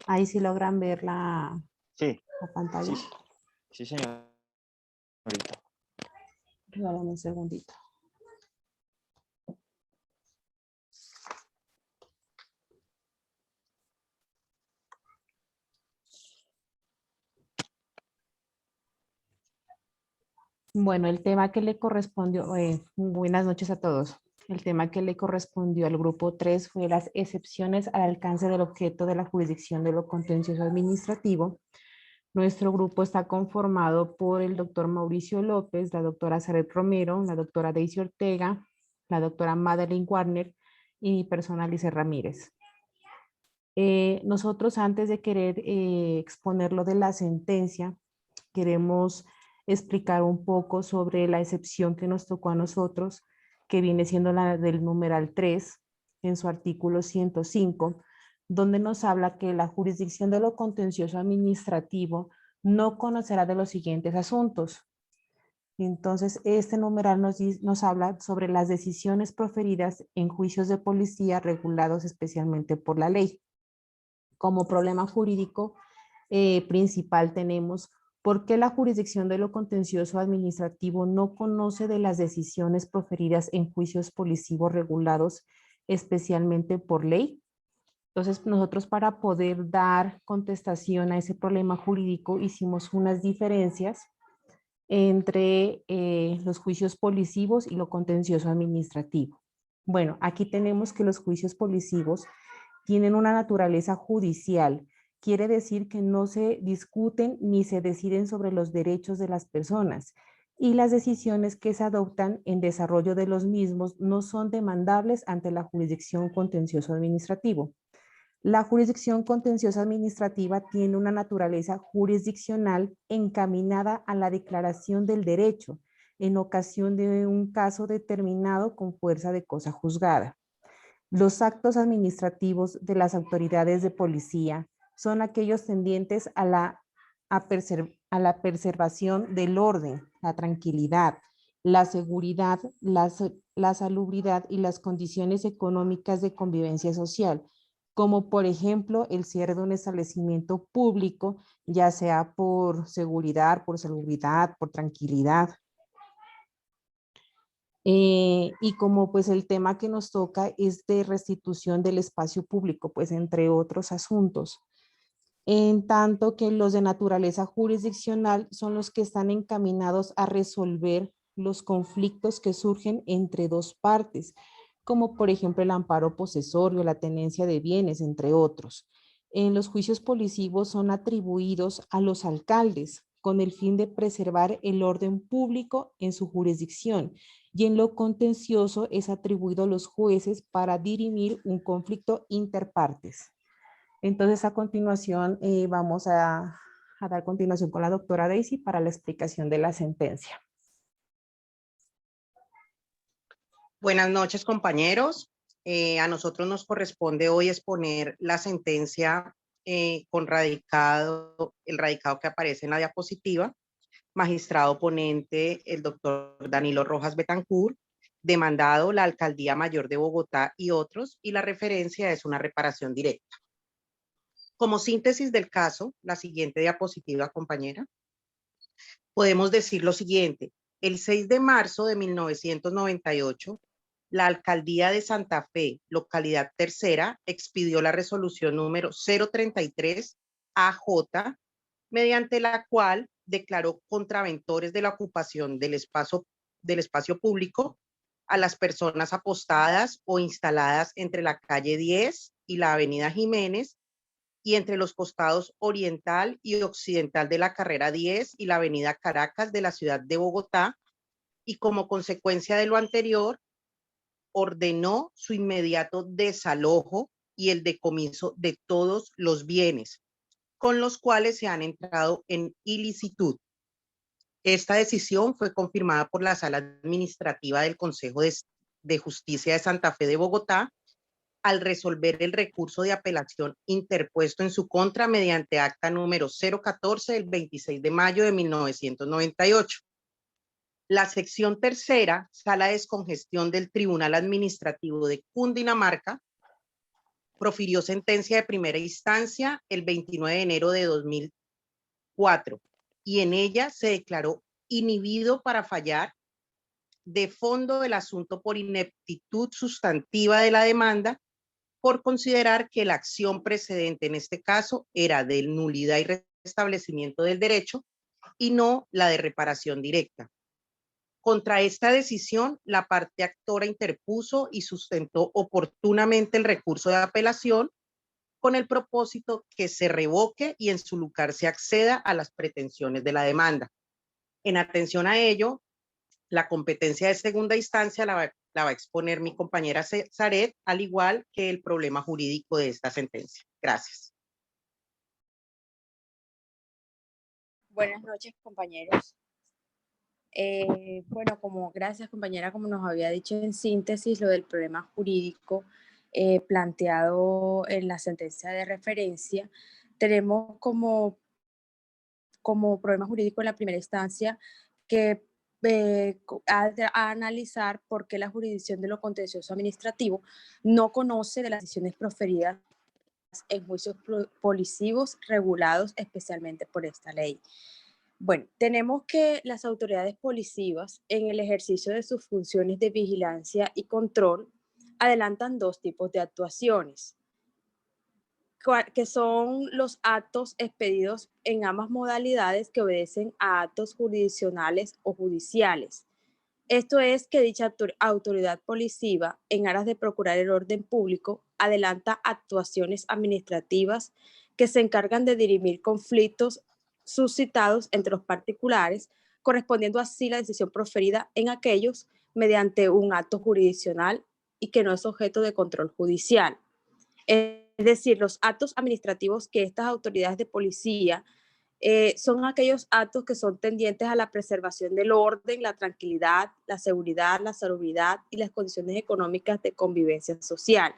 Ahí sí logran ver la pantalla. Sí, sí, señorita. Regálame un segundito. Bueno, el tema que le correspondió, buenas noches a todos. El tema que le correspondió al grupo 3 fue las excepciones al alcance del objeto de la jurisdicción de lo contencioso administrativo. Nuestro grupo está conformado por el doctor Mauricio López, la doctora Zaret Romero, la doctora Daisy Ortega, la doctora Madeline Warner y mi persona Lice Ramírez. Nosotros antes de querer exponer lo de la sentencia, queremos explicar un poco sobre la excepción que nos tocó a nosotros, que viene siendo la del numeral 3 en su artículo 105, donde nos habla que la jurisdicción de lo contencioso administrativo no conocerá de los siguientes asuntos. Entonces, este numeral nos habla sobre las decisiones proferidas en juicios de policía regulados especialmente por la ley. Como problema jurídico principal tenemos por qué la jurisdicción de lo contencioso administrativo no conoce de las decisiones proferidas en juicios policivos regulados especialmente por ley. Entonces, nosotros para poder dar contestación a ese problema jurídico hicimos unas diferencias entre los juicios policivos y lo contencioso administrativo. Bueno, aquí tenemos que los juicios policivos tienen una naturaleza judicial. Quiere decir que no se discuten ni se deciden sobre los derechos de las personas y las decisiones que se adoptan en desarrollo de los mismos no son demandables ante la jurisdicción contencioso administrativo. La jurisdicción contenciosa administrativa tiene una naturaleza jurisdiccional encaminada a la declaración del derecho en ocasión de un caso determinado con fuerza de cosa juzgada. Los actos administrativos de las autoridades de policía son aquellos tendientes a la preservación del orden, la tranquilidad, la seguridad, la salubridad y las condiciones económicas de convivencia social, como por ejemplo el cierre de un establecimiento público, ya sea por seguridad, por salubridad, por tranquilidad. Y como pues el tema que nos toca es de restitución del espacio público, pues entre otros asuntos. En tanto que los de naturaleza jurisdiccional son los que están encaminados a resolver los conflictos que surgen entre dos partes, como por ejemplo el amparo posesorio, la tenencia de bienes, entre otros. En los juicios policivos son atribuidos a los alcaldes con el fin de preservar el orden público en su jurisdicción, y en lo contencioso es atribuido a los jueces para dirimir un conflicto interpartes. Entonces, a continuación, vamos a dar continuación con la doctora Daisy para la explicación de la sentencia. Buenas noches, compañeros. A nosotros nos corresponde hoy exponer la sentencia con el radicado que aparece en la diapositiva. Magistrado ponente, el doctor Danilo Rojas Betancourt, demandado la Alcaldía Mayor de Bogotá y otros, y la referencia es una reparación directa. Como síntesis del caso, la siguiente diapositiva, compañera, podemos decir lo siguiente. El 6 de marzo de 1998, la Alcaldía de Santa Fe, localidad tercera, expidió la resolución número 033 AJ, mediante la cual declaró contraventores de la ocupación del espacio público a las personas apostadas o instaladas entre la calle 10 y la avenida Jiménez y entre los costados oriental y occidental de la carrera 10 y la avenida Caracas de la ciudad de Bogotá, y como consecuencia de lo anterior, ordenó su inmediato desalojo y el decomiso de todos los bienes con los cuales se han entrado en ilicitud. Esta decisión fue confirmada por la Sala Administrativa del Consejo de Justicia de Santa Fe de Bogotá al resolver el recurso de apelación interpuesto en su contra mediante acta número 014 del 26 de mayo de 1998. La sección tercera, Sala de Descongestión del Tribunal Administrativo de Cundinamarca, profirió sentencia de primera instancia el 29 de enero de 2004 y en ella se declaró inhibido para fallar de fondo del asunto por ineptitud sustantiva de la demanda, por considerar que la acción precedente en este caso era de nulidad y restablecimiento del derecho y no la de reparación directa. Contra esta decisión, la parte actora interpuso y sustentó oportunamente el recurso de apelación con el propósito que se revoque y en su lugar se acceda a las pretensiones de la demanda. En atención a ello, la competencia de segunda instancia la va a exponer mi compañera Zaret, al igual que el problema jurídico de esta sentencia. Gracias. Buenas noches, compañeros. Bueno, gracias, compañera, como nos había dicho en síntesis, lo del problema jurídico planteado en la sentencia de referencia, tenemos como problema jurídico en la primera instancia que a analizar por qué la jurisdicción de lo contencioso administrativo no conoce de las decisiones proferidas en juicios policivos regulados especialmente por esta ley. Bueno, tenemos que las autoridades policivas, en el ejercicio de sus funciones de vigilancia y control, adelantan dos tipos de actuaciones, que son los actos expedidos en ambas modalidades que obedecen a actos jurisdiccionales o judiciales. Esto es que dicha autoridad policiva, en aras de procurar el orden público, adelanta actuaciones administrativas que se encargan de dirimir conflictos suscitados entre los particulares, correspondiendo así la decisión proferida en aquellos mediante un acto jurisdiccional y que no es objeto de control judicial. Es decir, los actos administrativos que estas autoridades de policía son aquellos actos que son tendientes a la preservación del orden, la tranquilidad, la seguridad, la salubridad y las condiciones económicas de convivencia social.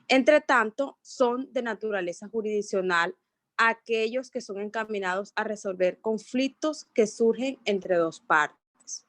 Entre tanto, son de naturaleza jurisdiccional aquellos que son encaminados a resolver conflictos que surgen entre dos partes.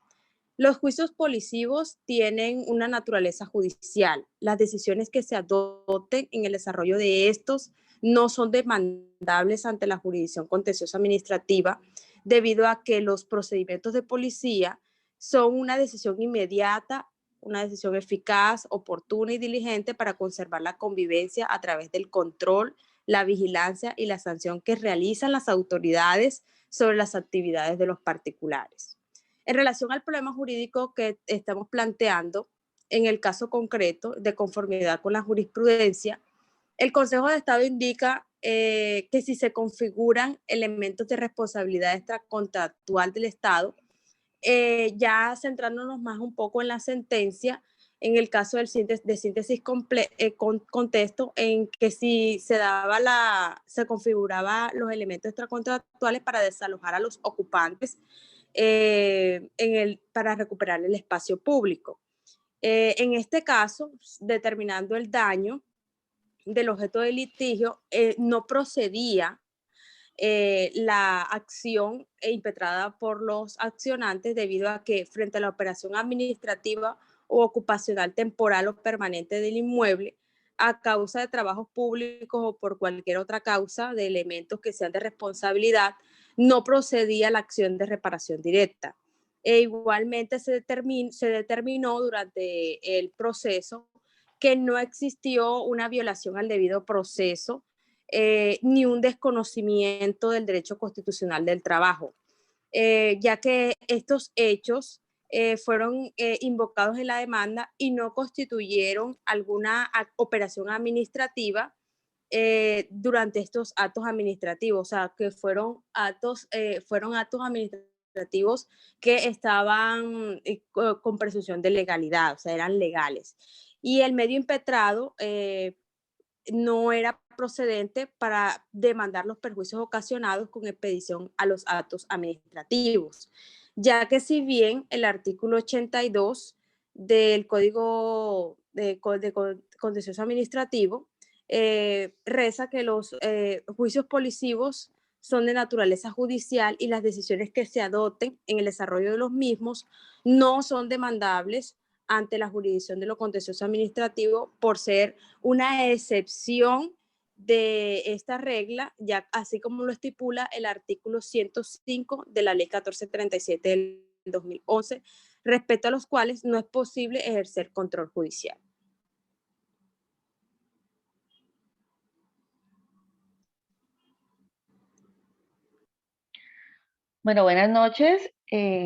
Los juicios policivos tienen una naturaleza judicial. Las decisiones que se adopten en el desarrollo de estos no son demandables ante la jurisdicción contenciosa administrativa, debido a que los procedimientos de policía son una decisión inmediata, una decisión eficaz, oportuna y diligente para conservar la convivencia a través del control, la vigilancia y la sanción que realizan las autoridades sobre las actividades de los particulares. En relación al problema jurídico que estamos planteando, en el caso concreto, de conformidad con la jurisprudencia, el Consejo de Estado indica que si se configuran elementos de responsabilidad extracontractual del Estado, ya centrándonos más un poco en la sentencia, en el caso de síntesis contexto, en que si se configuraba los elementos extracontractuales para desalojar a los ocupantes para recuperar el espacio público. En este caso, determinando el daño del objeto de litigio, no procedía la acción impetrada por los accionantes, debido a que frente a la operación administrativa o ocupacional temporal o permanente del inmueble, a causa de trabajos públicos o por cualquier otra causa de elementos que sean de responsabilidad, no procedía la acción de reparación directa. E igualmente se determinó durante el proceso que no existió una violación al debido proceso, ni un desconocimiento del derecho constitucional del trabajo, ya que estos hechos fueron invocados en la demanda y no constituyeron alguna operación administrativa durante estos actos administrativos, o sea, que fueron actos administrativos que estaban con presunción de legalidad, o sea, eran legales. Y el medio impetrado no era procedente para demandar los perjuicios ocasionados con expedición a los actos administrativos, ya que si bien el artículo 82 del Código de Contencioso Administrativo reza que los juicios policivos son de naturaleza judicial y las decisiones que se adopten en el desarrollo de los mismos no son demandables ante la jurisdicción de lo contencioso administrativo, por ser una excepción de esta regla, ya así como lo estipula el artículo 105 de la Ley 1437 del 2011, respecto a los cuales no es posible ejercer control judicial. Bueno, buenas noches.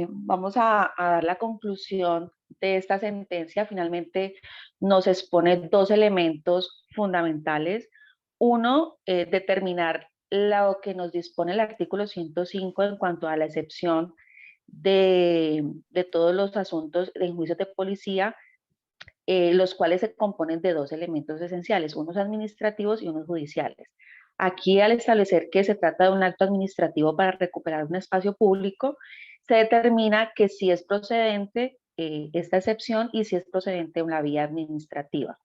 Vamos a dar la conclusión de esta sentencia. Finalmente nos expone dos elementos fundamentales. Uno, determinar lo que nos dispone el artículo 105 en cuanto a la excepción de todos los asuntos de juicios de policía, los cuales se componen de dos elementos esenciales, unos administrativos y unos judiciales. Aquí, al establecer que se trata de un acto administrativo para recuperar un espacio público, se determina que si es procedente esta excepción y si es procedente una vía administrativa.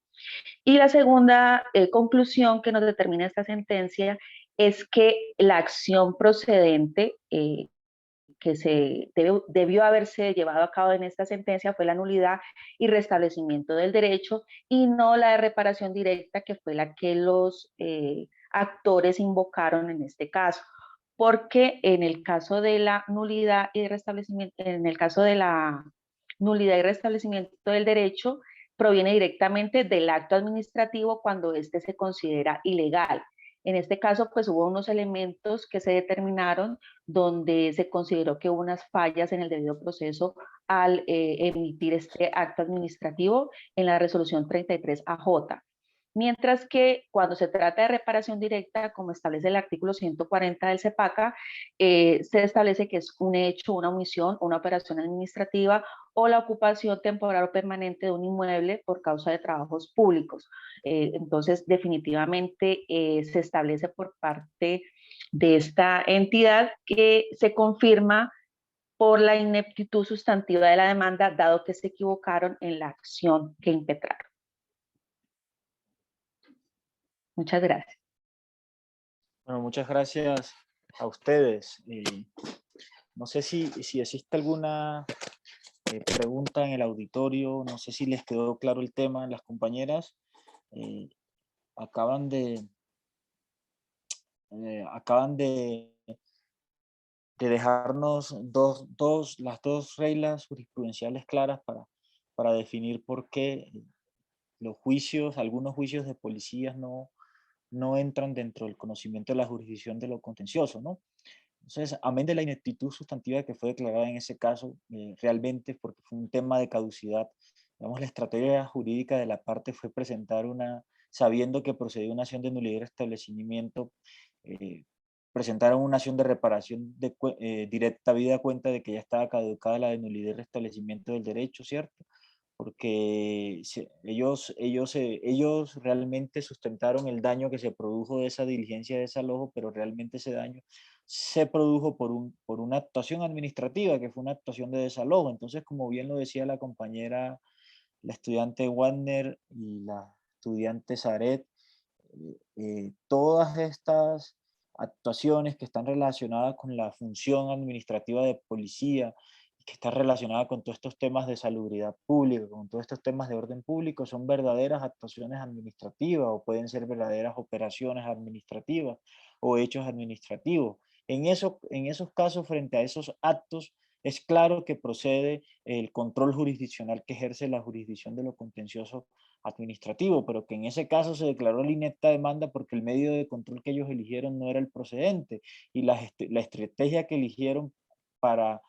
Y la segunda conclusión que nos determina esta sentencia es que la acción procedente que debió haberse llevado a cabo en esta sentencia fue la nulidad y restablecimiento del derecho, y no la de reparación directa, que fue la que los actores invocaron en este caso, porque en el caso de la nulidad y restablecimiento, del derecho, proviene directamente del acto administrativo cuando éste se considera ilegal. En este caso, pues hubo unos elementos que se determinaron donde se consideró que hubo unas fallas en el debido proceso al emitir este acto administrativo en la resolución 33 AJ. Mientras que cuando se trata de reparación directa, como establece el artículo 140 del CEPACA, se establece que es un hecho, una omisión, una operación administrativa o la ocupación temporal o permanente de un inmueble por causa de trabajos públicos. Entonces, definitivamente se establece por parte de esta entidad que se confirma por la ineptitud sustantiva de la demanda, dado que se equivocaron en la acción que impetraron. Muchas gracias. Bueno, muchas gracias a ustedes. No sé si existe alguna pregunta en el auditorio, no sé si les quedó claro el tema. Las compañeras acaban de dejarnos las dos reglas jurisprudenciales claras para definir por qué algunos juicios de policías no entran dentro del conocimiento de la jurisdicción de lo contencioso, ¿no? Entonces, amén de la ineptitud sustantiva que fue declarada en ese caso, realmente porque fue un tema de caducidad, digamos, la estrategia jurídica de la parte fue presentar sabiendo que procedía una acción de nulidad de restablecimiento, presentaron una acción de reparación directa, habida cuenta de que ya estaba caducada la de nulidad y restablecimiento del derecho, ¿cierto? Porque ellos realmente sustentaron el daño que se produjo de esa diligencia de desalojo, pero realmente ese daño se produjo por una actuación administrativa, que fue una actuación de desalojo. Entonces, como bien lo decía la compañera, la estudiante Wagner y la estudiante Zaret, todas estas actuaciones que están relacionadas con la función administrativa de policía, que está relacionada con todos estos temas de salubridad pública, con todos estos temas de orden público, son verdaderas actuaciones administrativas o pueden ser verdaderas operaciones administrativas o hechos administrativos. En esos casos, frente a esos actos, es claro que procede el control jurisdiccional que ejerce la jurisdicción de lo contencioso administrativo, pero que en ese caso se declaró la inepta demanda porque el medio de control que ellos eligieron no era el procedente y la estrategia que eligieron para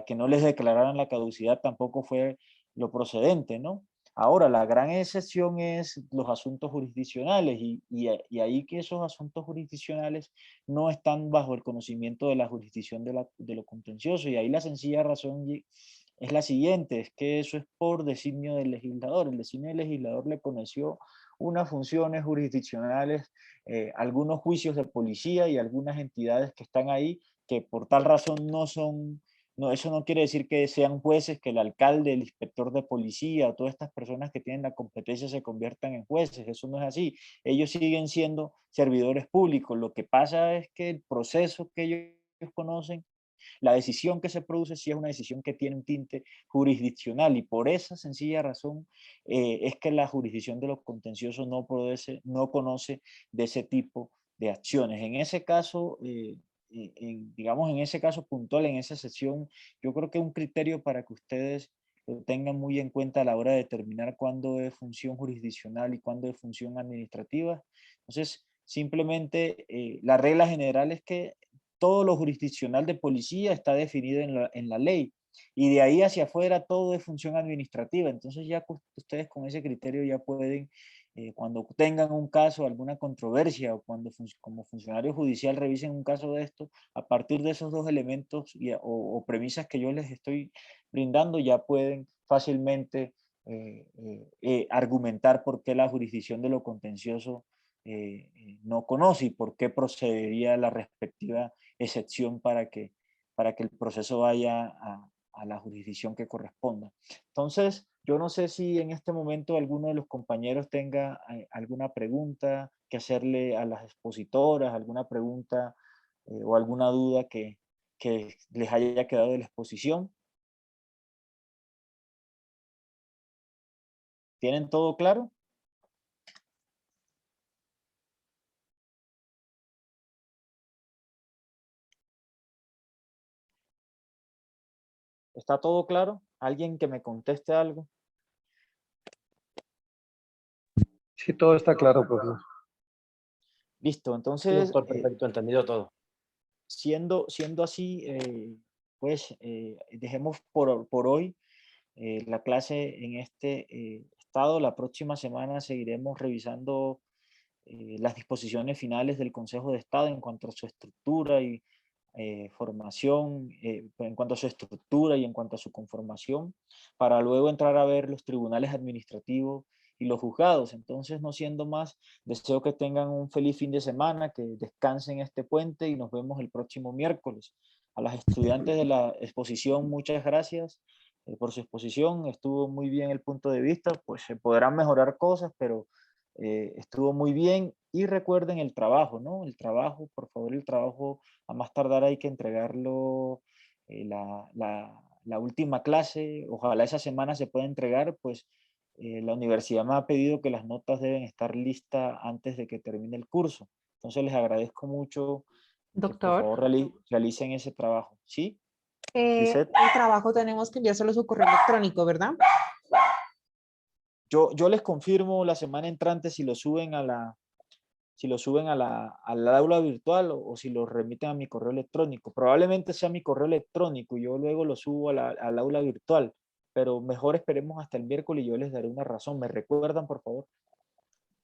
que no les declararan la caducidad tampoco fue lo procedente, ¿no? Ahora, la gran excepción es los asuntos jurisdiccionales y ahí que esos asuntos jurisdiccionales no están bajo el conocimiento de la jurisdicción de lo contencioso y ahí la sencilla razón es la siguiente, es que eso es por designio del legislador. El designio del legislador le conoció unas funciones jurisdiccionales, algunos juicios de policía y algunas entidades que están ahí que por tal razón no, eso no quiere decir que sean jueces, que el alcalde, el inspector de policía, todas estas personas que tienen la competencia se conviertan en jueces. Eso no es así. Ellos siguen siendo servidores públicos. Lo que pasa es que el proceso que ellos conocen, la decisión que se produce sí es una decisión que tiene un tinte jurisdiccional y por esa sencilla razón es que la jurisdicción de los contenciosos no conoce de ese tipo de acciones. En ese caso, digamos, en ese caso puntual, en esa sesión, yo creo que un criterio para que ustedes lo tengan muy en cuenta a la hora de determinar cuándo es función jurisdiccional y cuándo es función administrativa. Entonces, simplemente la regla general es que todo lo jurisdiccional de policía está definido en la ley y de ahí hacia afuera todo es función administrativa. Entonces ya ustedes con ese criterio ya pueden, cuando tengan un caso, alguna controversia o cuando como funcionario judicial revisen un caso de esto, a partir de esos dos elementos o premisas que yo les estoy brindando, ya pueden fácilmente argumentar por qué la jurisdicción de lo contencioso no conoce y por qué procedería la respectiva excepción para que el proceso vaya a la jurisdicción que corresponda. Entonces, yo no sé si en este momento alguno de los compañeros tenga alguna pregunta que hacerle a las expositoras, alguna pregunta o alguna duda que les haya quedado de la exposición. ¿Tienen todo claro? ¿Está todo claro? ¿Alguien que me conteste algo? Sí, todo está claro, profesor. Listo, Sí, entonces, doctor, perfecto, entendido todo. siendo así, pues dejemos por hoy la clase en este estado. La próxima semana seguiremos revisando las disposiciones finales del Consejo de Estado en cuanto a su estructura y formación, en cuanto a su estructura y en cuanto a su conformación, para luego entrar a ver los tribunales administrativos y los juzgados. Entonces, no siendo más, deseo que tengan un feliz fin de semana, que descansen este puente y nos vemos el próximo miércoles. A las estudiantes de la exposición, muchas gracias por su exposición. Estuvo muy bien el punto de vista, pues se podrán mejorar cosas, pero estuvo muy bien Y recuerden el trabajo, ¿no? El trabajo, por favor, el trabajo a más tardar hay que entregarlo la última clase. Ojalá esa semana se pueda entregar, pues la universidad me ha pedido que las notas deben estar listas antes de que termine el curso. Entonces les agradezco mucho que por Doctor, favor realicen ese trabajo. ¿Sí? el Lisette. trabajo tenemos que enviárselo a su correo electrónico, ¿verdad? Yo les confirmo la semana entrante si lo suben al aula virtual o si lo remiten a mi correo electrónico. Probablemente sea mi correo electrónico y yo luego lo subo al aula virtual, pero mejor esperemos hasta el miércoles y yo les daré una razón. ¿Me recuerdan, por favor?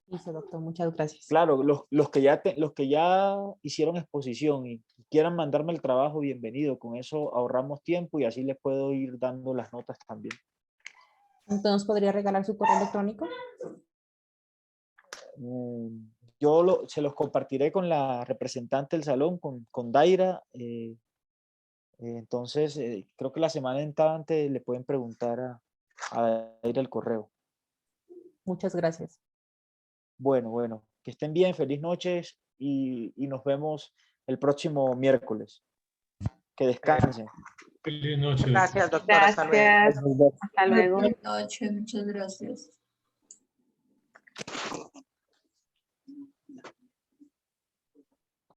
Listo, doctor, muchas gracias. Claro, los que ya hicieron exposición y quieran mandarme el trabajo, bienvenido. Con eso ahorramos tiempo y así les puedo ir dando las notas también. Entonces, ¿podría regalar su correo electrónico? Se los compartiré con la representante del salón, con Daira. Entonces, creo que la semana entrante le pueden preguntar a Daira el correo. Muchas gracias. Bueno, que estén bien, feliz noches y nos vemos el próximo miércoles. Que descansen. Feliz noche. Gracias, doctor. Hasta luego. Gracias. Hasta luego. Buenas noches, muchas gracias.